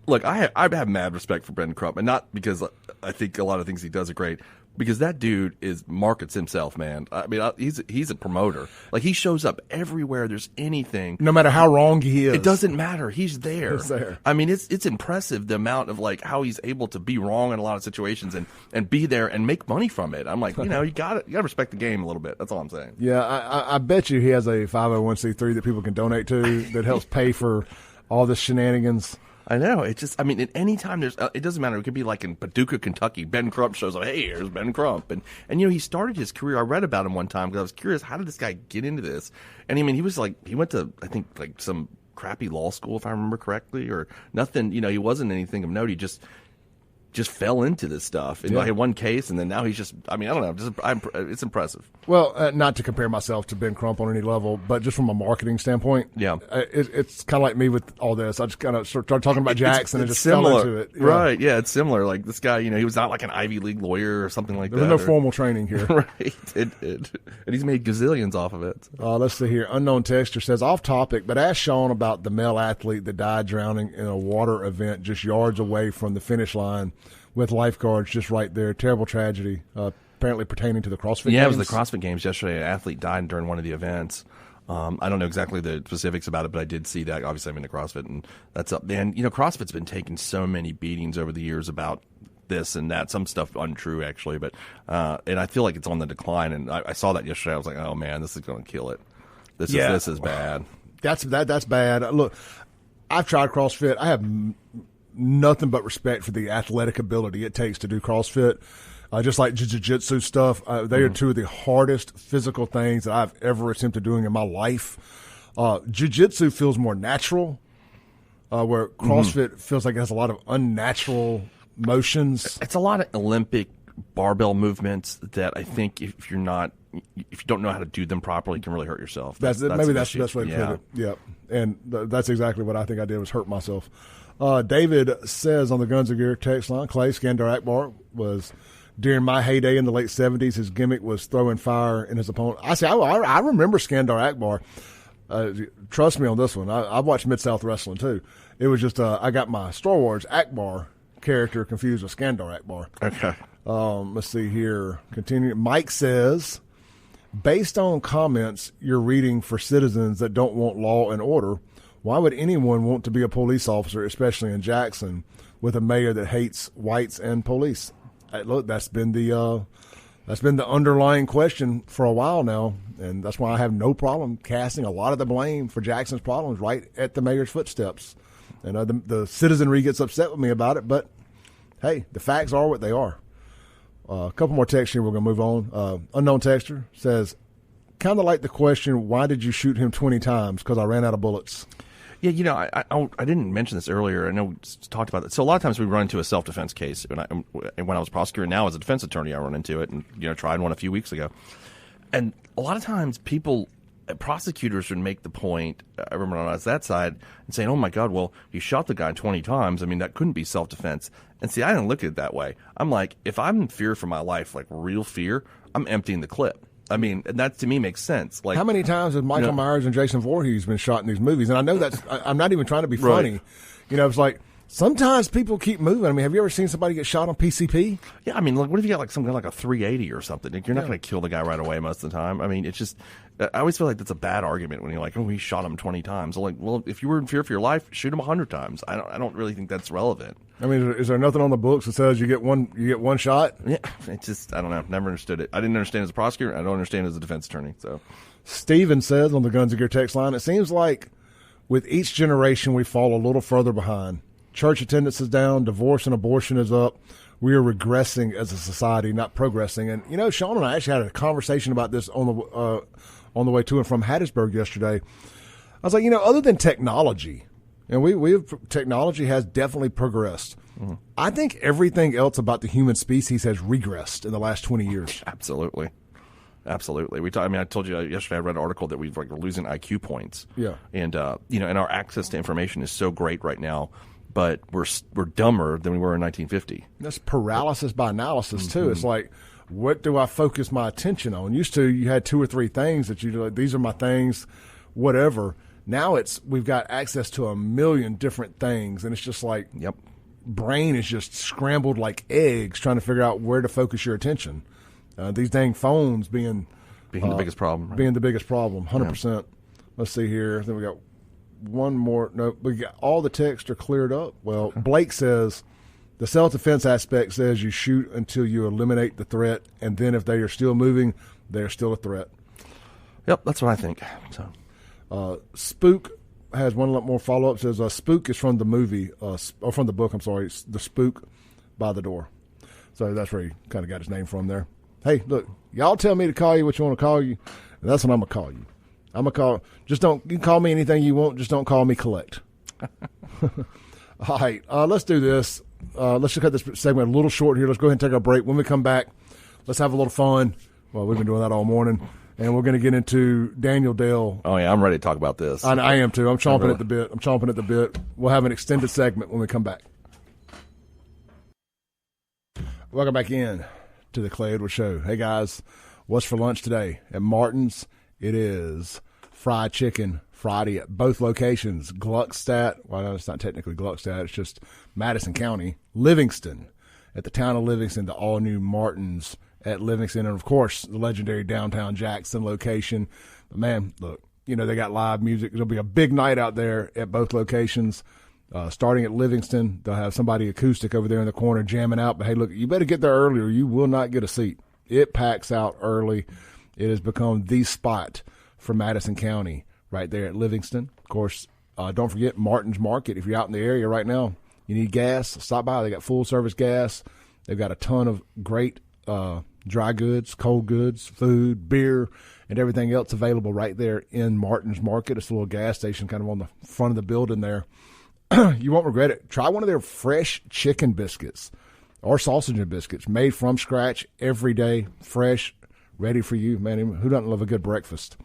look, I have mad respect for Ben Crump, and not because I think a lot of things he does are great, because that dude markets himself, man. I mean, he's a promoter. Like, he shows up everywhere there's anything. No matter how wrong he is. It doesn't matter. He's there. He's there. I mean, it's impressive the amount of, like, how he's able to be wrong in a lot of situations and be there and make money from it. I'm like, you gotta respect the game a little bit. That's all I'm saying. Yeah, I bet you he has a 501c3 that people can donate to that helps pay for all the shenanigans. I know. It's just, I mean, at any time it doesn't matter. It could be like in Paducah, Kentucky. Ben Crump shows up. Hey, here's Ben Crump. And he started his career. I read about him one time because I was curious, how did this guy get into this? And I mean, he went to, I think, like some crappy law school, if I remember correctly, or nothing. He wasn't anything of note. He just fell into this stuff. And I had one case, and then now he's just, I mean, I don't know. It's impressive. Well, not to compare myself to Ben Crump on any level, but just from a marketing standpoint, it's kind of like me with all this. I just kind of started talking about Jackson and just similar. fell into it. Yeah. Right, yeah, it's similar. Like, this guy, he was not like an Ivy League lawyer or something like that. There was no formal training here. Right, and he's made gazillions off of it. So. Let's see here. Unknown Texture says, off topic, but ask Sean about the male athlete that died drowning in a water event just yards away from the finish line with lifeguards just right there. Terrible tragedy, apparently pertaining to the CrossFit Games. Yeah, it was the CrossFit Games yesterday. An athlete died during one of the events. I don't know exactly the specifics about it, but I did see that. Obviously, I'm into CrossFit, and that's up. And, CrossFit's been taking so many beatings over the years about this and that. Some stuff untrue, actually. But and I feel like it's on the decline. And I saw that yesterday. I was like, oh, man, this is going to kill it. This is bad. That's bad. Look, I've tried CrossFit. I have nothing but respect for the athletic ability it takes to do CrossFit. Just like jiu-jitsu stuff, they are two of the hardest physical things that I've ever attempted doing in my life. Jiu-jitsu feels more natural, where CrossFit feels like it has a lot of unnatural motions. It's a lot of Olympic barbell movements that I think if you don't know how to do them properly, you can really hurt yourself. That's the best way to put it. Yep. And that's exactly what I think I did, was hurt myself. David says on the Guns and Gear text line, Clay Skandar Akbar was, during my heyday in the late 70s, his gimmick was throwing fire in his opponent. I remember Skandar Akbar. Trust me on this one. I watched Mid-South Wrestling too. It was just I got my Star Wars Akbar character confused with Skandar Akbar. Okay. Let's see here. Continue. Mike says, based on comments you're reading for citizens that don't want law and order, why would anyone want to be a police officer, especially in Jackson, with a mayor that hates whites and police? Look, that's been the underlying question for a while now, and that's why I have no problem casting a lot of the blame for Jackson's problems right at the mayor's footsteps. And the citizenry gets upset with me about it, but hey, the facts are what they are. A couple more texts here. We're going to move on. Unknown Texture says, kind of like the question, why did you shoot him 20 times? Because I ran out of bullets. Yeah, I didn't mention this earlier. I know we talked about it. So a lot of times we run into a self-defense case. When I was a prosecutor, now as a defense attorney, I run into it, and tried one a few weeks ago. And a lot of times prosecutors would make the point, I remember on that side, and saying, oh my God, well, you shot the guy 20 times. I mean, that couldn't be self-defense. And see, I didn't look at it that way. I'm like, if I'm in fear for my life, like real fear, I'm emptying the clip. I mean, and that to me makes sense. Like, how many times have Michael Myers and Jason Voorhees been shot in these movies? And I know I'm not even trying to be funny. Right. It's like, sometimes people keep moving. I mean, have you ever seen somebody get shot on PCP? Yeah, I mean, like, what if you got like something like a 380 or something? Like, you're not going to kill the guy right away most of the time. I mean, it's just, I always feel like that's a bad argument when you're like, oh, he shot him 20 times. I'm like, well, if you were in fear for your life, shoot him 100 times. I don't really think that's relevant. I mean, is there nothing on the books that says you get one shot? Yeah, it's just, I don't know. Never understood it. I didn't understand as a prosecutor. I don't understand as a defense attorney. So, Steven says on the Guns and Gear text line, it seems like with each generation we fall a little further behind. Church attendance is down. Divorce and abortion is up. We are regressing as a society, not progressing. And Sean and I actually had a conversation about this on the way to and from Hattiesburg yesterday. I was like, other than technology, and technology has definitely progressed. I think everything else about the human species has regressed in the last 20 years. Absolutely. I told you yesterday I read an article that we're losing IQ points. Yeah. And, and our access to information is so great right now, but we're dumber than we were in 1950. That's paralysis by analysis, too. It's like, what do I focus my attention on? Used to, you had 2 or 3 things that you like, these are my things, whatever. Now we've got access to a million different things, and it's just like, brain is just scrambled like eggs trying to figure out where to focus your attention. These dang phones being the biggest problem. Right? Being the biggest problem, 100%. Let's see here. Then we got one more. No, we got all the texts are cleared up. Well, Blake says the self-defense aspect says you shoot until you eliminate the threat, and then if they are still moving, they're still a threat. Yep, that's what I think. So, Spook has one more follow-up. Says Spook is from the movie, or from the book. I'm sorry, it's The Spook by the Door. So that's where he kind of got his name from there. Hey, look, y'all tell me to call you what you want to call you, and that's what I'm going to call you. I'm going to call, you can call me anything you want, just don't call me Collect. All right, let's do this. Let's just cut this segment a little short here. Let's go ahead and take our break. When we come back, let's have a little fun. Well, we've been doing that all morning, and we're going to get into Daniel Dale. Oh, yeah, I'm ready to talk about this. I am, too. I'm chomping at the bit. We'll have an extended segment when we come back. Welcome back in to the Clay Edwards Show. Hey, guys, what's for lunch today? At Martin's, it is fried chicken Friday at both locations. Gluckstadt, well, it's not technically Gluckstadt, it's just Madison County. Livingston, at the town of Livingston, the all-new Martin's at Livingston. And, of course, the legendary downtown Jackson location. But, man, look, they got live music. There'll be a big night out there at both locations. Starting at Livingston, they'll have somebody acoustic over there in the corner jamming out. But, hey, look, you better get there early or you will not get a seat. It packs out early. It has become the spot for Madison County right there at Livingston. Of course, don't forget Martin's Market. If you're out in the area right now, you need gas, stop by. They got full-service gas. They've got a ton of great dry goods, cold goods, food, beer, and everything else available right there in Martin's Market. It's a little gas station kind of on the front of the building there. You won't regret it. Try one of their fresh chicken biscuits or sausage and biscuits made from scratch every day, fresh, ready for you. Man, who doesn't love a good breakfast?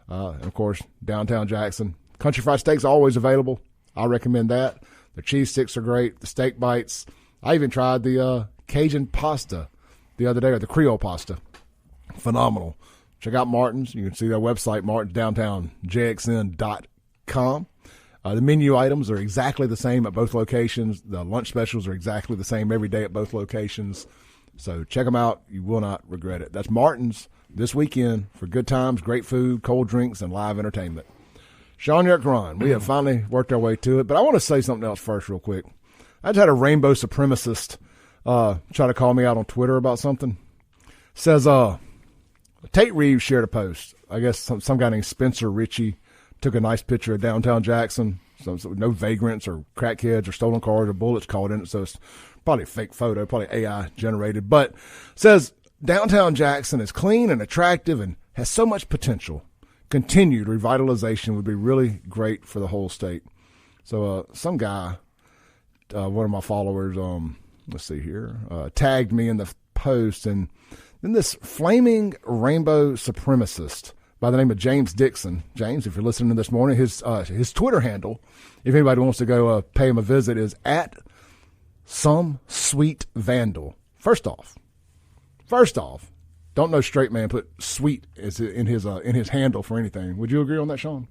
And, of course, downtown Jackson. Country Fried Steak's always available. I recommend that. The cheese sticks are great. The steak bites. I even tried the Cajun pasta the other day, or the Creole pasta. Phenomenal. Check out Martin's. You can see their website, martinsdowntownjxn.com. The menu items are exactly the same at both locations. The lunch specials are exactly the same every day at both locations. So check them out. You will not regret it. That's Martin's this weekend for good times, great food, cold drinks, and live entertainment. SHAUN, YURTKURAN. We have finally worked our way to it, but I want to say something else first real quick. I just had a rainbow supremacist try to call me out on Twitter about something. Says, Tate Reeves shared a post. I guess some guy named Spencer Ritchie took a nice picture of downtown Jackson. So no vagrants or crackheads or stolen cars or bullets caught in it. So it's probably a fake photo, probably AI generated. But says downtown Jackson is clean and attractive and has so much potential. Continued revitalization would be really great for the whole state. So some guy, one of my followers, let's see here, tagged me in the post, and then this flaming rainbow supremacist by the name of James Dixon. James, if you're listening to this morning, his Twitter handle, if anybody wants to go pay him a visit, is at Some Sweet Vandal. First off, don't no straight man put sweet in his handle for anything. Would you agree on that, Sean?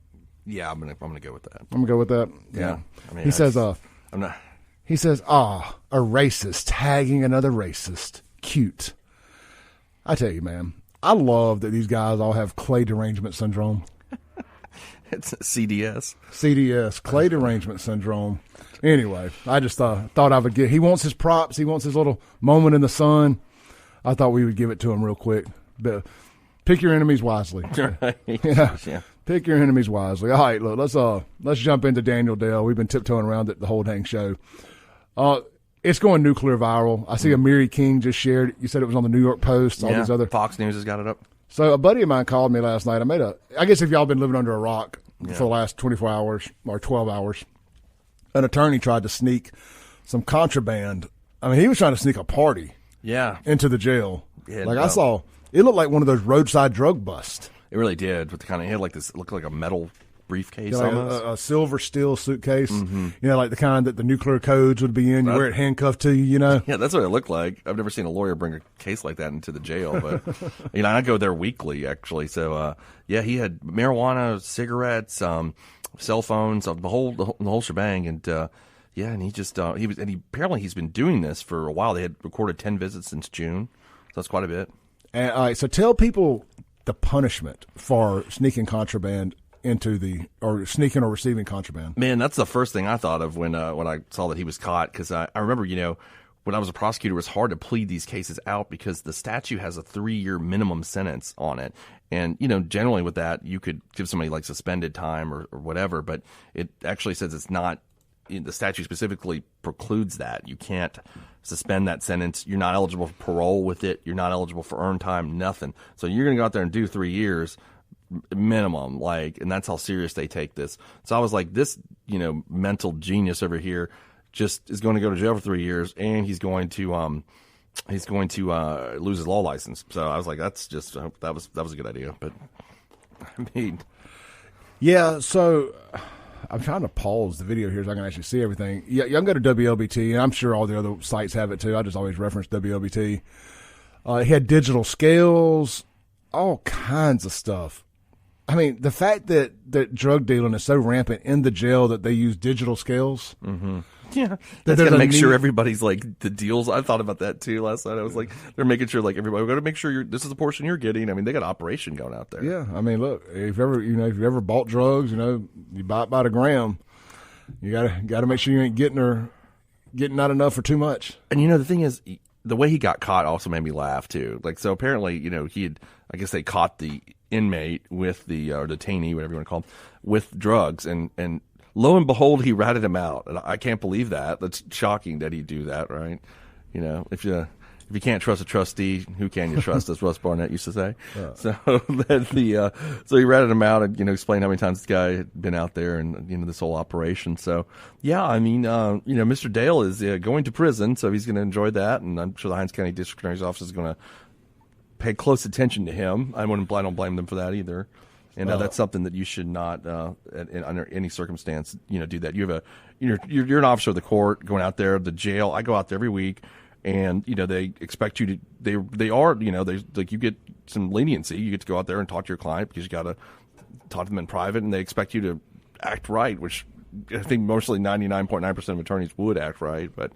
Yeah, I'm gonna go with that. I'm gonna go with that. Yeah. I mean, he says, I'm not. He says, a racist tagging another racist. Cute. I tell you, man, I love that these guys all have clay derangement syndrome. It's CDS. CDS, clay derangement syndrome. Anyway, I just thought I would he wants his props. He wants his little moment in the sun. I thought we would give it to him real quick. But pick your enemies wisely. Right. Yeah. Pick your enemies wisely. All right, look, let's jump into Daniel Dale. We've been tiptoeing around it the whole dang show. It's going nuclear viral. I see Amiri King just shared it. You said it was on the New York Post. All these other Fox News has got it up. So a buddy of mine called me last night. I guess if y'all been living under a rock for the last 24 hours or 12 hours, an attorney tried to sneak some contraband. I mean, he was trying to sneak a party into the jail. Yeah, I saw, it looked like one of those roadside drug busts. It really did. With the kind of, it had like this, it looked like a metal briefcase, like almost a silver steel suitcase. Like the kind that the nuclear codes would be in. You wear it handcuffed to you. Yeah, that's what it looked like. I've never seen a lawyer bring a case like that into the jail, but I go there weekly actually. So he had marijuana, cigarettes, cell phones, the whole shebang, and and he just apparently he's been doing this for a while. They had recorded 10 visits since June, so that's quite a bit. And all right, so tell people the punishment for sneaking contraband or sneaking or receiving contraband. Man, that's the first thing I thought of when I saw that he was caught, because I remember, when I was a prosecutor, it was hard to plead these cases out because the statute has a 3-year minimum sentence on it. And, generally with that, you could give somebody like suspended time or whatever, but it actually says it's not, the statute specifically precludes that. You can't suspend that sentence. You're not eligible for parole with it. You're not eligible for earned time, nothing. So you're going to go out there and do 3 years minimum, and that's how serious they take this. So I was like, this, mental genius over here just is going to go to jail for 3 years, and he's going to lose his law license. So I was like, that was a good idea. But I mean, yeah. So I'm trying to pause the video here so I can actually see everything. Yeah, you can go to WLBT, and I'm sure all the other sites have it too. I just always reference WLBT. He had digital scales, all kinds of stuff. I mean, the fact that drug dealing is so rampant in the jail that they use digital scales. Mm-hmm. Yeah. That's got to make sure everybody's the deals. I thought about that too last night. I was like, they're making sure everybody, we've got to make sure this is the portion you're getting. I mean, they got an operation going out there. Yeah. I mean, look, if you've ever bought drugs, you buy it by the gram. You gotta make sure you ain't getting not enough for too much. And the thing is, the way he got caught also made me laugh too. So apparently, I guess they caught the inmate with or detainee, whatever you want to call him, with drugs, and lo and behold, he ratted him out. And I can't believe that. That's shocking that he'd do that, right? If you can't trust a trustee, who can you trust? As Russ Barnett used to say. Yeah. So he ratted him out and explained how many times this guy had been out there and this whole operation. So yeah, I mean, Mr. Dale is going to prison, so he's going to enjoy that, and I'm sure the Hinds County District Attorney's Office is going to pay close attention to him. I don't blame them for that either. And that's something that you should not, under any circumstance, do that. You have you're an officer of the court going out there, the jail. I go out there every week, and they expect you to. You get some leniency. You get to go out there and talk to your client because you got to talk to them in private, and they expect you to act right, which I think mostly 99.9% of attorneys would act right, but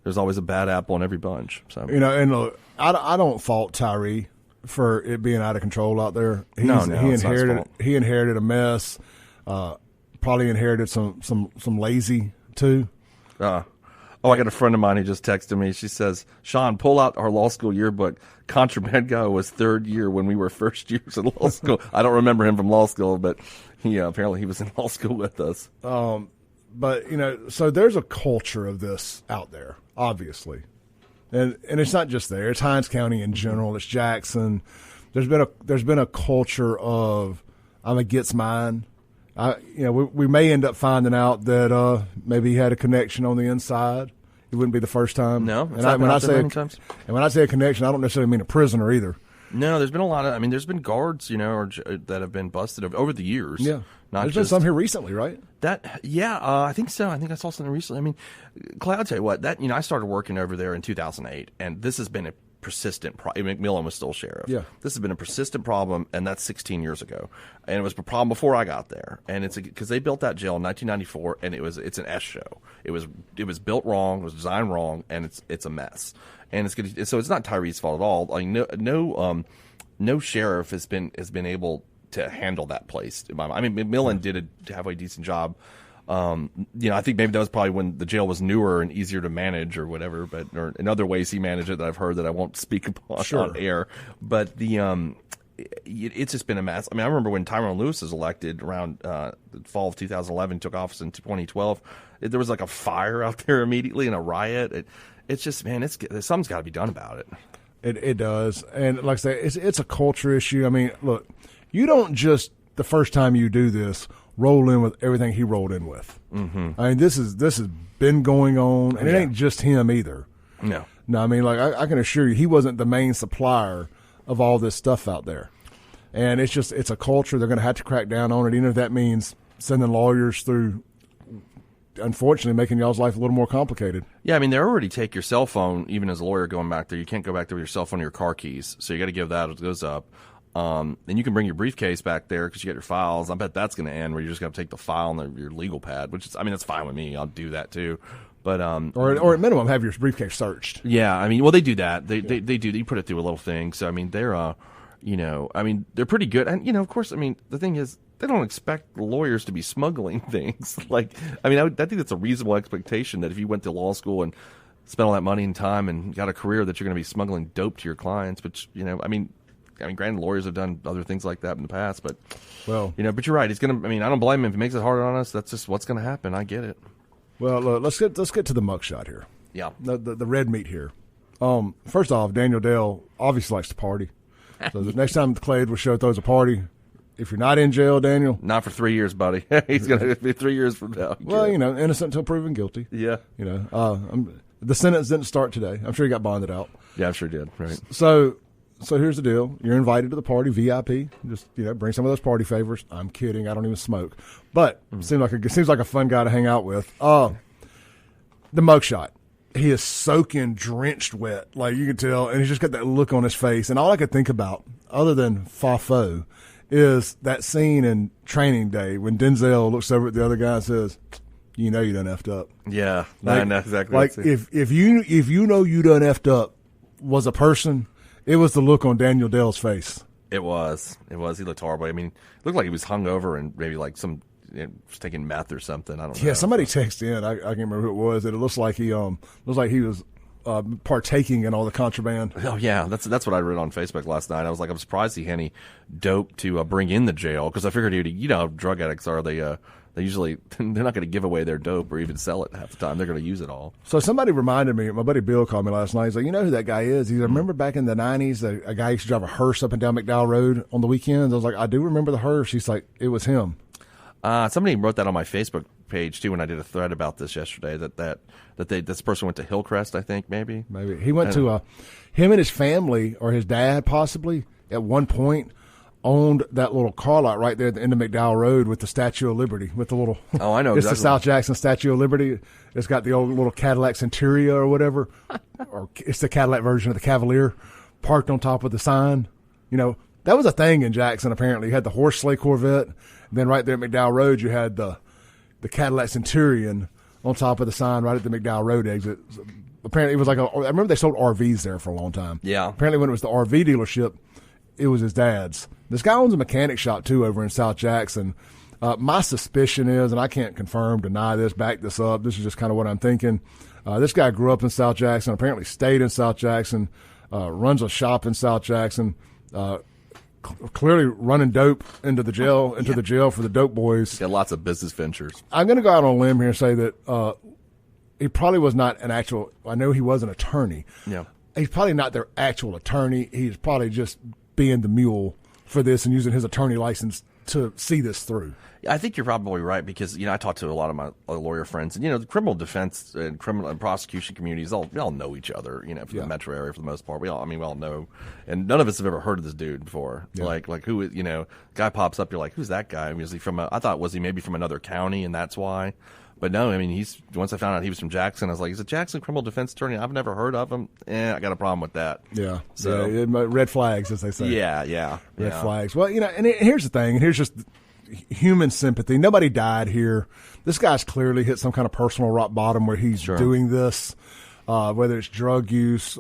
there's always a bad apple in every bunch. So and look, I don't fault Tyree for it being out of control out there. He inherited a mess. Probably inherited some lazy too. I got a friend of mine who just texted me. She says, "Sean, pull out our law school yearbook. Contraband guy was third year when we were first years in law school." I don't remember him from law school, but apparently he was in law school with us. But so there's a culture of this out there, obviously. And it's not just there. It's Hinds County in general. It's Jackson. There's been a culture of I'm gonna get mine. We may end up finding out that maybe he had a connection on the inside. It wouldn't be the first time. No, when I say a connection, I don't necessarily mean a prisoner either. No, there's been a lot of. I mean, there's been guards, that have been busted over the years. Yeah, there's been some here recently, right? I think so. I think I saw something recently. I mean, Clay, I'll tell you what. I started working over there in 2008, and this has been a persistent problem. McMillan was still sheriff. Yeah, this has been a persistent problem, and that's 16 years ago. And it was a problem before I got there. And it's because they built that jail in 1994, and it's an S show. It was built wrong, it was designed wrong, and it's a mess. And it's good. So it's not Tyree's fault at all. Like no sheriff has been able to handle that place. I mean, McMillan did a halfway decent job. I think maybe that was probably when the jail was newer and easier to manage or whatever. But or in other ways he managed it that I've heard that I won't speak upon on air. But it's just been a mess. I mean, I remember when Tyrone Lewis was elected around the fall of 2011, took office in 2012. There was like a fire out there immediately and a riot. It's just, man, something's got to be done about it. It does. And like I say, it's a culture issue. I mean, look, you don't just, the first time you do this, roll in with everything he rolled in with. Mm-hmm. I mean, this has been going on, and it ain't just him either. No. No, I mean, like I can assure you, he wasn't the main supplier of all this stuff out there. And it's a culture. They're going to have to crack down on it, even if that means sending lawyers through, unfortunately, making y'all's life a little more complicated. Yeah, I mean, they already take your cell phone, even as a lawyer going back there. You can't go back there with your cell phone or your car keys. So you got to give that those up. And you can bring your briefcase back there because you got your files. I bet that's going to end where you're just going to take the file and your legal pad, which is, I mean, that's fine with me. I'll do that too. But or at minimum, have your briefcase searched. Yeah, I mean, well, they do that. They do. You put it through a little thing. So I mean, they're I mean, they're pretty good. And of course, I mean, the thing is, they don't expect lawyers to be smuggling things. Like, I mean, I think that's a reasonable expectation that if you went to law school and spent all that money and time and got a career, that you're going to be smuggling dope to your clients. But I mean, granted, lawyers have done other things like that in the past. But but you're right. He's going to. I mean, I don't blame him if he makes it harder on us. That's just what's going to happen. I get it. Well, let's get to the mugshot here. Yeah, the red meat here. First off, Daniel Dale obviously likes to party. So the next time the Claywood show throws a party, if you're not in jail, Daniel, not for 3 years, buddy. He's going to be 3 years from now. Well, innocent until proven guilty. Yeah, the sentence didn't start today. I'm sure he got bonded out. Yeah, I'm sure he did. Right. So here's the deal: you're invited to the party, VIP. Just bring some of those party favors. I'm kidding. I don't even smoke, but seems like a fun guy to hang out with. The mugshot. He is soaking, drenched wet, like you can tell, and he's just got that look on his face. And all I could think about, other than FAFO, is that scene in Training Day when Denzel looks over at the other guy and says, "You know you done effed up." Yeah, like, I know exactly. Like if you know you done effed up was a person, it was the look on Daniel Dale's face. It was. He looked horrible. I mean, it looked like he was hungover and maybe like was taking meth or something. I don't know. Yeah, somebody texted in. I can't remember who it was. It looks like he was partaking in all the contraband. Oh yeah, that's what I read on Facebook last night. I was like, I'm surprised he had any dope to bring in the jail, because I figured how drug addicts are. They usually they're not going to give away their dope or even sell it half the time. They're going to use it all. So somebody reminded me. My buddy Bill called me last night. He's like, "You know who that guy is?" He's like, "Remember back in the '90s, a guy used to drive a hearse up and down McDowell Road on the weekends?" I was like, "I do remember the hearse." He's like, "It was him." Somebody wrote that on my Facebook page too when I did a thread about this yesterday. This person went to Hillcrest, I think maybe he went to him and his family, or his dad possibly at one point owned that little car lot right there at the end of McDowell Road with the Statue of Liberty, with the little. Oh, I know. It's exactly. the South Jackson Statue of Liberty. It's got the old little Cadillac Centuria or whatever, or it's the Cadillac version of the Cavalier, parked on top of the sign. That was a thing in Jackson. Apparently, you had the horse sleigh Corvette. And then right there at McDowell Road, you had the Cadillac Centurion on top of the sign right at the McDowell Road exit. So apparently, it was I remember they sold RVs there for a long time. Yeah. Apparently, when it was the RV dealership, it was his dad's. This guy owns a mechanic shop too over in South Jackson. My suspicion is, and I can't confirm, deny this, back this up. This is just kind of what I'm thinking. This guy grew up in South Jackson. Apparently, stayed in South Jackson. Runs a shop in South Jackson. Clearly running dope into the jail for the dope boys. He's got lots of business ventures. I'm going to go out on a limb here and say that he probably was not an actual. I know he was an attorney. Yeah, he's probably not their actual attorney. He's probably just being the mule for this and using his attorney license to see this through. I think you're probably right, because I talked to a lot of my lawyer friends, and the criminal defense and criminal and prosecution communities we all know each other. For the metro area for the most part, we all know, and none of us have ever heard of this dude before. Yeah. Like who guy pops up, you're like, who's that guy? Was he from? I thought, was he maybe from another county, and that's why. But no, I mean, once I found out he was from Jackson, I was like, he's a Jackson criminal defense attorney. I've never heard of him. I got a problem with that. Yeah. So red flags, as they say. Yeah. Red flags. Well, and here's the thing, and here's just human sympathy. Nobody died here. This guy's clearly hit some kind of personal rock bottom where he's doing this, whether it's drug use,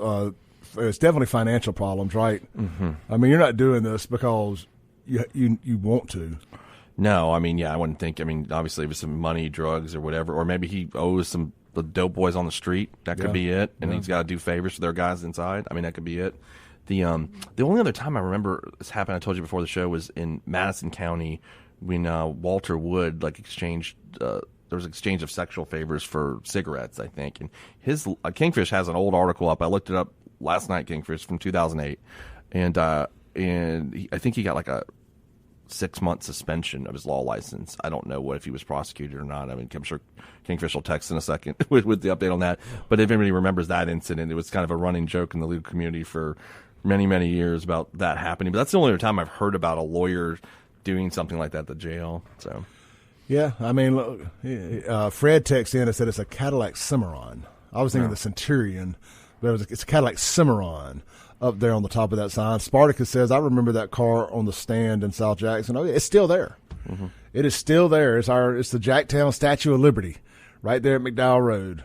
it's definitely financial problems, right? Mm-hmm. I mean, you're not doing this because you want to. No, I mean, I wouldn't think. I mean, obviously, it was some money, drugs, or whatever, or maybe he owes the dope boys on the street. That could be it, and he's got to do favors for their guys inside. I mean, that could be it. The only other time I remember this happened, I told you before the show, was in Madison County when Walter Wood exchanged. There was exchange of sexual favors for cigarettes, I think, and his Kingfish has an old article up. I looked it up last night. Kingfish from 2008, and I think he got 6-month suspension of his law license. I don't know if he was prosecuted or not. I mean, I'm sure Kingfish will text in a second with the update on that. But if anybody remembers that incident, it was kind of a running joke in the legal community for many, many years about that happening. But that's the only other time I've heard about a lawyer doing something like that at the jail. So, yeah, I mean, look, Fred texts in and said it's a Cadillac Cimarron. I was thinking the Centurion, but it's a Cadillac Cimarron up there on the top of that sign. Spartacus says, I remember that car on the stand in South Jackson. Oh, yeah, it's still there. Mm-hmm. It is still there. It's the Jacktown Statue of Liberty right there at McDowell Road.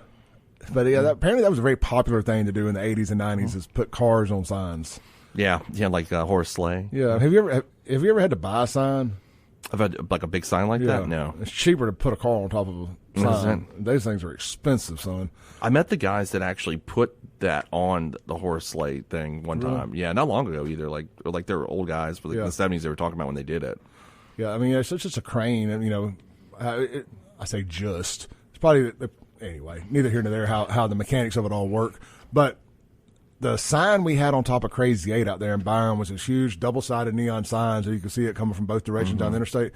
But yeah, apparently that was a very popular thing to do in the 80s and 90s is put cars on signs. Yeah, like a horse sleigh. Yeah. Have you ever had to buy a sign? I've had like a big sign like that? No. It's cheaper to put a car on top of a sign. Those things are expensive, son. I met the guys that actually put that on the horse sleigh thing one time. Yeah, not long ago either. Like they were old guys, but in the 70s they were talking about when they did it. Yeah, I mean, it's just a crane, and, you know, I say just. It's probably, anyway, neither here nor there how the mechanics of it all work. But the sign we had on top of Crazy 8 out there in Byron was this huge double-sided neon sign, so you could see it coming from both directions down the interstate.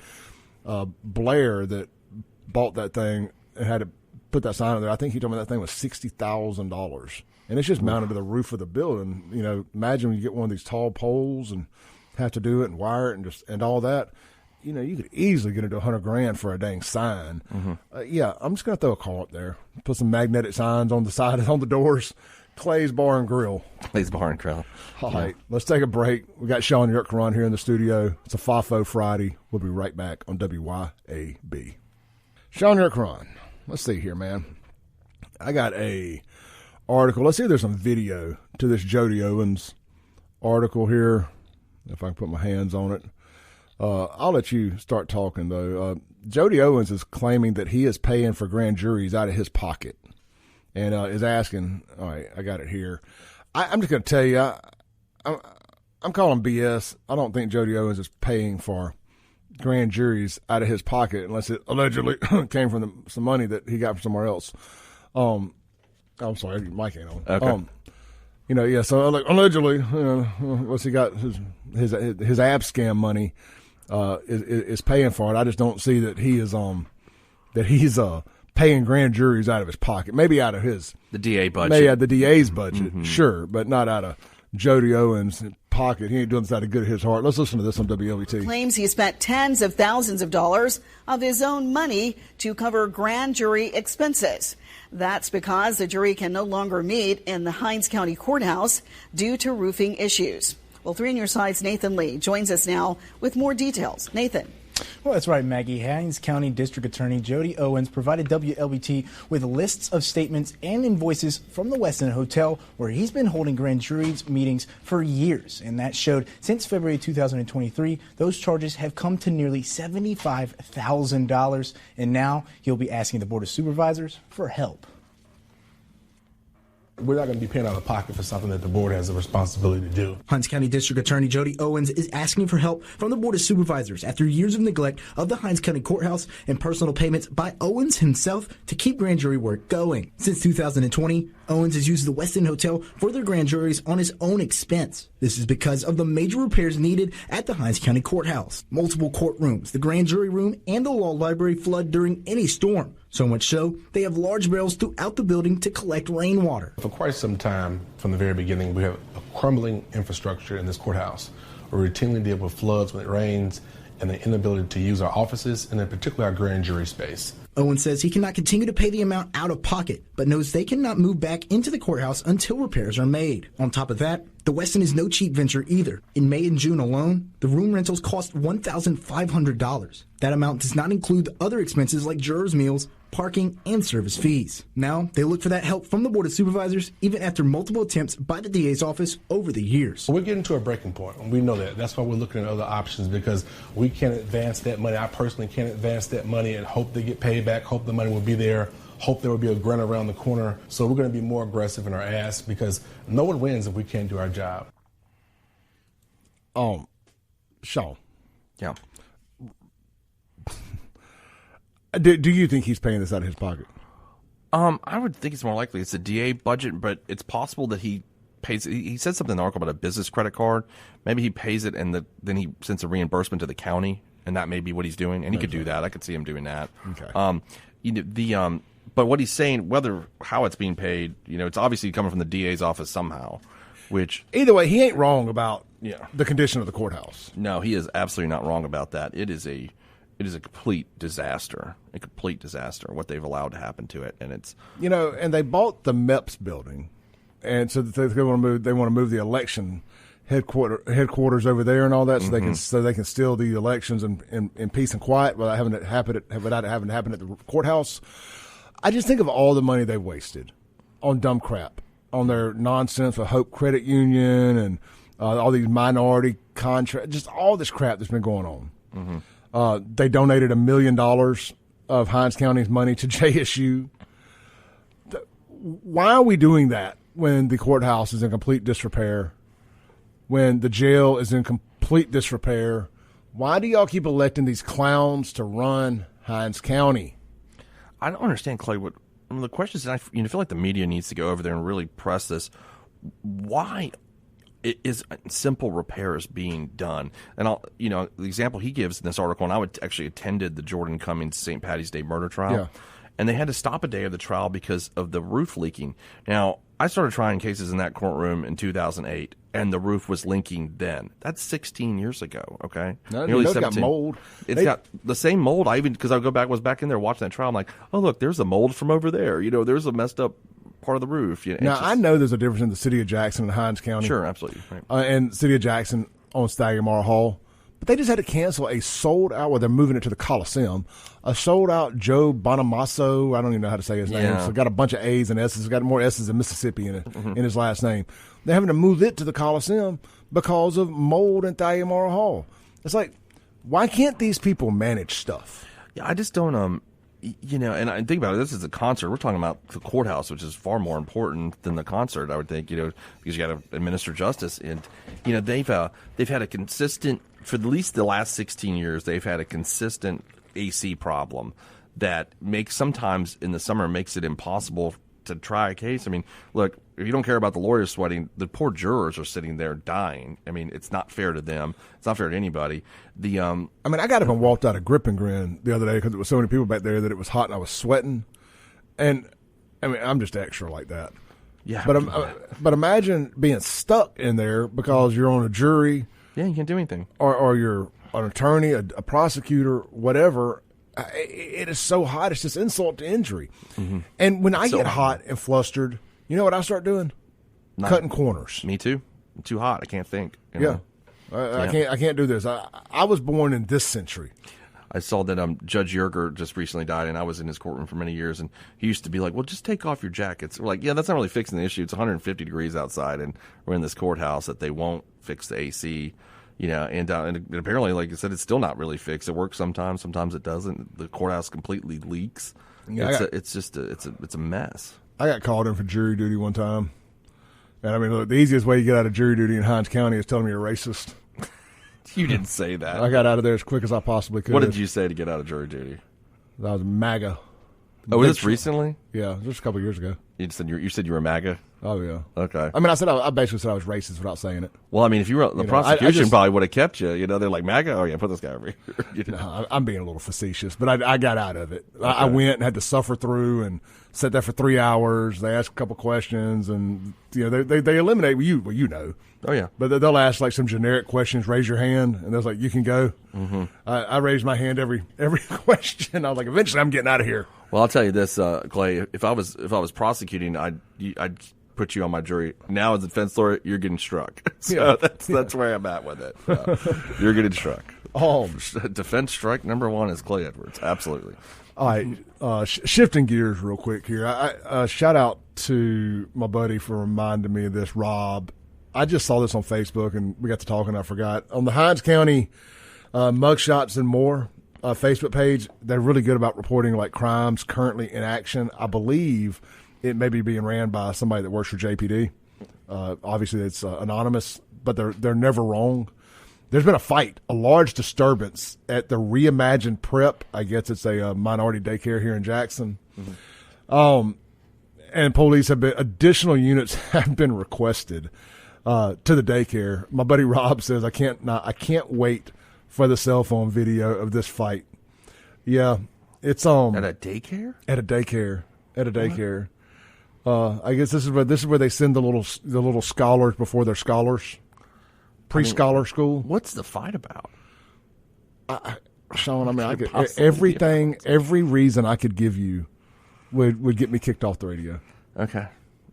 Blair that bought that thing and had to put that sign up there, I think he told me that thing was $60,000. And it's just mounted to the roof of the building. You know, imagine when you get one of these tall poles and have to do it and wire it and all that. You know, you could easily get into $100,000 for a dang sign. Yeah, I'm just going to throw a car up there, put some magnetic signs on the side on the doors. Clay's Bar and Grill. Clay's Bar and Grill. All right, let's take a break. We got SHAUN YURTKURAN here in the studio. It's a FAFO Friday. We'll be right back on WYAB. SHAUN YURTKURAN. Let's see here, man. I got a article. Let's see if there's some video to this Jody Owens article here, if I can put my hands on it. I'll let you start talking, though. Jody Owens is claiming that he is paying for grand juries out of his pocket and is asking, all right, I got it here. I'm just going to tell you, I'm calling BS. I don't think Jody Owens is paying for grand juries out of his pocket unless it allegedly came from some money that he got from somewhere else. I'm sorry, your mic ain't on. Okay. You know, yeah. So like allegedly, what's he got? His ab scam money is paying for it. I just don't see that he's paying grand juries out of his pocket. Maybe out of the DA budget. Maybe out of the DA's budget, sure, but not out of Jody Owens' pocket. He ain't doing this out of good of his heart. Let's listen to this on WLBT. Claims he spent tens of thousands of dollars of his own money to cover grand jury expenses. That's because the jury can no longer meet in the Hinds County Courthouse due to roofing issues. Well, 3 on Your Side's Nathan Lee joins us now with more details. Nathan. Well, that's right, Maggie. Hinds County District Attorney Jody Owens provided WLBT with lists of statements and invoices from the Westin Hotel, where he's been holding grand jury meetings for years. And that showed since February 2023, those charges have come to nearly $75,000. And now he'll be asking the Board of Supervisors for help. We're not going to be paying out of pocket for something that the board has a responsibility to do. Hinds County District Attorney Jody Owens is asking for help from the Board of Supervisors after years of neglect of the Hinds County Courthouse and personal payments by Owens himself to keep grand jury work going. Since 2020, Owens has used the Westin Hotel for their grand juries on his own expense. This is because of the major repairs needed at the Hinds County Courthouse. Multiple courtrooms, the grand jury room, and the law library flood during any storm. So much so, they have large barrels throughout the building to collect rainwater. For quite some time, from the very beginning, we have a crumbling infrastructure in this courthouse. We routinely deal with floods when it rains and the inability to use our offices and in particular our grand jury space. Owens says he cannot continue to pay the amount out of pocket, but knows they cannot move back into the courthouse until repairs are made. On top of that, the Westin is no cheap venture either. In May and June alone, the room rentals cost $1,500. That amount does not include the other expenses like jurors' meals, parking, and service fees. Now, they look for that help from the Board of Supervisors, even after multiple attempts by the DA's office over the years. We're getting to a breaking point, and we know that. That's why we're looking at other options, because we can't advance that money. I personally can't advance that money and hope they get paid back, hope the money will be there, hope there will be a grant around the corner. So we're going to be more aggressive in our ask, because no one wins if we can't do our job. Shawn. Yeah. Do you think he's paying this out of his pocket? I would think it's more likely it's a DA budget, but it's possible that he pays. He said something in the article about a business credit card. Maybe he pays it and then he sends a reimbursement to the county, and that may be what he's doing. And he could do that. I could see him doing that. Okay. But what he's saying, how it's being paid, it's obviously coming from the DA's office somehow. Which either way, he ain't wrong about the condition of the courthouse. No, he is absolutely not wrong about that. It is a complete disaster. A complete disaster what they've allowed to happen to it, and it's and they bought the MEPS building, and so they want to move the election headquarters over there and all that, so they can steal the elections in peace and quiet without having it happen at the courthouse. I just think of all the money they wasted on dumb crap, on their nonsense with Hope Credit Union and all these minority contracts, just all this crap that's been going on. They donated $1 million of Hinds County's money to JSU. Why are we doing that when the courthouse is in complete disrepair, when the jail is in complete disrepair? Why do y'all keep electing these clowns to run Hinds County? I don't understand, Clay. The question is, I feel like the media needs to go over there and really press this. Why is simple repairs being done? And the example he gives in this article, and I would actually attended the Jordan Cummings St. Patty's Day murder trial, and they had to stop a day of the trial because of the roof leaking. Now, I started trying cases in that courtroom in 2008, and the roof was leaking then. That's 16 years ago, okay? No, Nearly it's got mold. It's got the same mold. Because I was back in there watching that trial. I'm like, oh, look, there's a mold from over there. There's a messed up part of the roof. Now, I know there's a difference in the city of Jackson and Hinds County. Sure, absolutely. Right. And the city of Jackson owns Staggermar Hall. But they just had to cancel a sold-out, they're moving it to the Coliseum, a sold-out Joe Bonamasso, I don't even know how to say his name, so got a bunch of A's and S's, got more S's than Mississippi in it, in his last name. They're having to move it to the Coliseum because of mold in Staggermar Hall. It's like, why can't these people manage stuff? Yeah, I just don't, and I think about it, this is a concert. We're talking about the courthouse, which is far more important than the concert, I would think, because you got to administer justice. And, they've had a consistent, for at least the last 16 years, they've had a consistent AC problem that sometimes in the summer makes it impossible to try a case. I mean, look, if you don't care about the lawyers sweating, the poor jurors are sitting there dying. I mean, it's not fair to them. It's not fair to anybody. I got up and walked out of Grip and Grin the other day because there was so many people back there that it was hot and I was sweating. And, I'm just extra like that. Yeah. But imagine being stuck in there because you're on a jury. Yeah, you can't do anything. Or you're an attorney, a prosecutor, whatever. It is so hot. It's just insult to injury. And when I get hot and flustered, you know what I start doing? Cutting corners. Me too. I'm too hot. I can't think. I can't do this. I was born in this century. I saw that Judge Yerger just recently died, and I was in his courtroom for many years, and he used to be like, well, just take off your jackets. We're like, yeah, that's not really fixing the issue. It's 150 degrees outside, and we're in this courthouse that they won't fix the AC, and apparently, like I said, it's still not really fixed. It works sometimes it doesn't. The courthouse completely leaks. Yeah, it's a mess. I got called in for jury duty one time, and look, the easiest way you get out of jury duty in Hinds County is telling me you're racist. You didn't say that. I got out of there as quick as I possibly could. What did you say to get out of jury duty? I was MAGA. Oh, was this recently? Yeah, just a couple of years ago. You said you were MAGA? Oh, yeah. Okay. I basically said I was racist without saying it. Well, if you were the prosecution probably would have kept you. They're like, MAGA? Oh, yeah, put this guy over here. No, I'm being a little facetious, but I got out of it. Okay. I went and had to suffer through and sat there for 3 hours. They asked a couple questions, and they eliminate you. Well, you know. Oh, yeah. But they'll ask like some generic questions. Raise your hand, and they're like, you can go. Mm-hmm. I raised my hand every question. I was like, eventually, I'm getting out of here. Well, I'll tell you this, Clay. If I was prosecuting, I'd put you on my jury. Now, as a defense lawyer, you're getting struck. So that's where I'm at with it. You're getting struck. Oh, defense strike number one is Clay Edwards. Absolutely. All right. Shifting gears real quick here. I shout out to my buddy for reminding me of this, Rob. I just saw this on Facebook, and we got to talking. I forgot. On the Hinds County Mugshots and More Facebook page, they're really good about reporting like crimes currently in action. I believe it may be being ran by somebody that works for JPD. Obviously, it's anonymous, but they're never wrong. There's been a large disturbance at the Reimagined Prep. I guess it's a minority daycare here in Jackson. Mm-hmm. and police have been, additional units have been requested to the daycare. My buddy Rob says I can't wait for the cell phone video of this fight. Yeah, it's at a daycare. At a daycare. I guess this is where they send the little scholars before they're scholars. Pre-scholar school. What's the fight about? Sean, I mean, I could everything, every reason I could give you would get me kicked off the radio. Okay,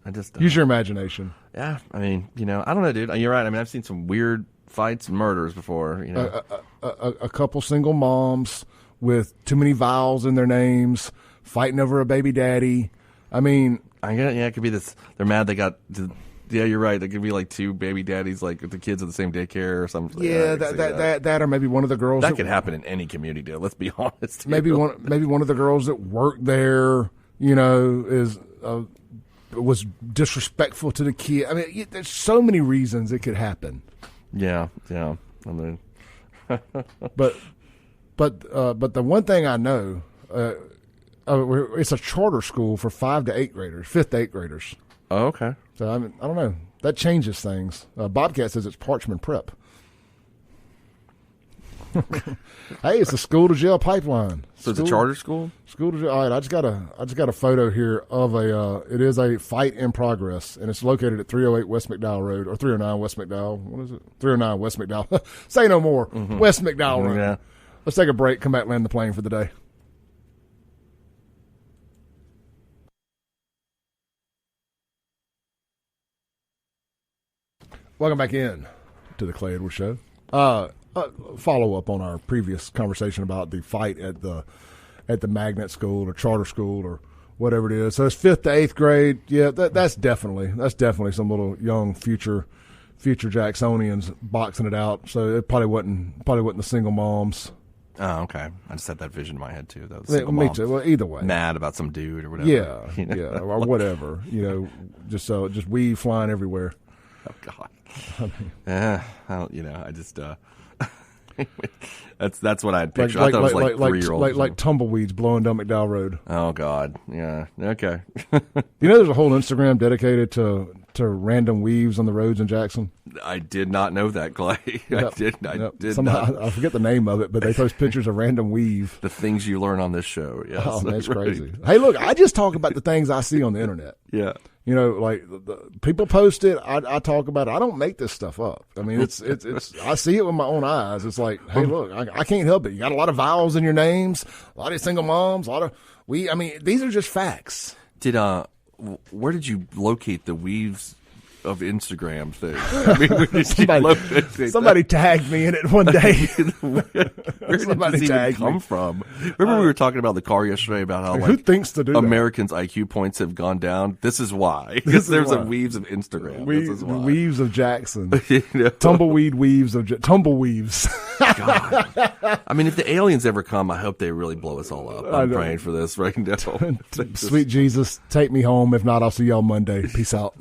I just use your imagination. Yeah, I mean, I don't know, dude. You're right. I mean, I've seen some weird fights and murders before. A couple single moms with too many vowels in their names fighting over a baby daddy. I mean, it could be this. They're mad they got. Yeah, you're right. There could be like two baby daddies, like the kids at the same daycare or something. Yeah, that or maybe one of the girls. That could happen in any community, dude. Let's be honest. Maybe one of the girls that worked there, was disrespectful to the kid. I mean, there's so many reasons it could happen. Yeah. I mean, but the one thing I know, it's a charter school for 5th to 8th graders. Oh, okay. So I don't know. That changes things. Bobcat says it's Parchment Prep. Hey, it's the school to jail pipeline. So it's a charter school? School to jail. All right, I just got a photo here of it is a fight in progress, and it's located at 308 West McDowell Road, or 309 West McDowell. What is it? 309 West McDowell. Say no more. Mm-hmm. West McDowell Road. Yeah. Let's take a break, come back, land the plane for the day. Welcome back in to the Clay Edwards Show. Follow up on our previous conversation about the fight at the magnet school or charter school or whatever it is. So it's 5th to 8th grade. Yeah, that's definitely some little young future Jacksonians boxing it out. So it probably wasn't the single moms. Oh, okay. I just had that vision in my head too. That was single mom, too. Well, either way, mad about some dude or whatever. Yeah, or whatever. Just weed flying everywhere. Oh God. I just that's what I had pictured. I thought it was like 3-year-olds. Like tumbleweeds blowing down McDowell Road. Oh God, yeah, okay. There's a whole Instagram dedicated to random weaves on the roads in Jackson. I did not know that, Clay. Yep. I did not. I forget the name of it, but they post pictures of random weave. The things you learn on this show. Yes. Oh, man, it's crazy. Hey, look, I just talk about the things I see on the internet. Yeah. Like the people post it. I talk about it. I don't make this stuff up. I mean, it's I see it with my own eyes. It's like, hey, look, I can't help it. You got a lot of vowels in your names, a lot of single moms, I mean, these are just facts. Where did you locate the weaves of Instagram thing? I mean, somebody tagged me in it one day. Where did this even come from? Remember we were talking about the car yesterday about how who thinks to do Americans' IQ points have gone down. This is why. Because there's a weaves of Instagram. This is why. Weaves of Jackson. Tumbleweed weaves of tumbleweaves. God. I mean, if the aliens ever come, I hope they really blow us all up. I'm praying for this right now. Sweet Jesus, take me home. If not, I'll see y'all Monday. Peace out.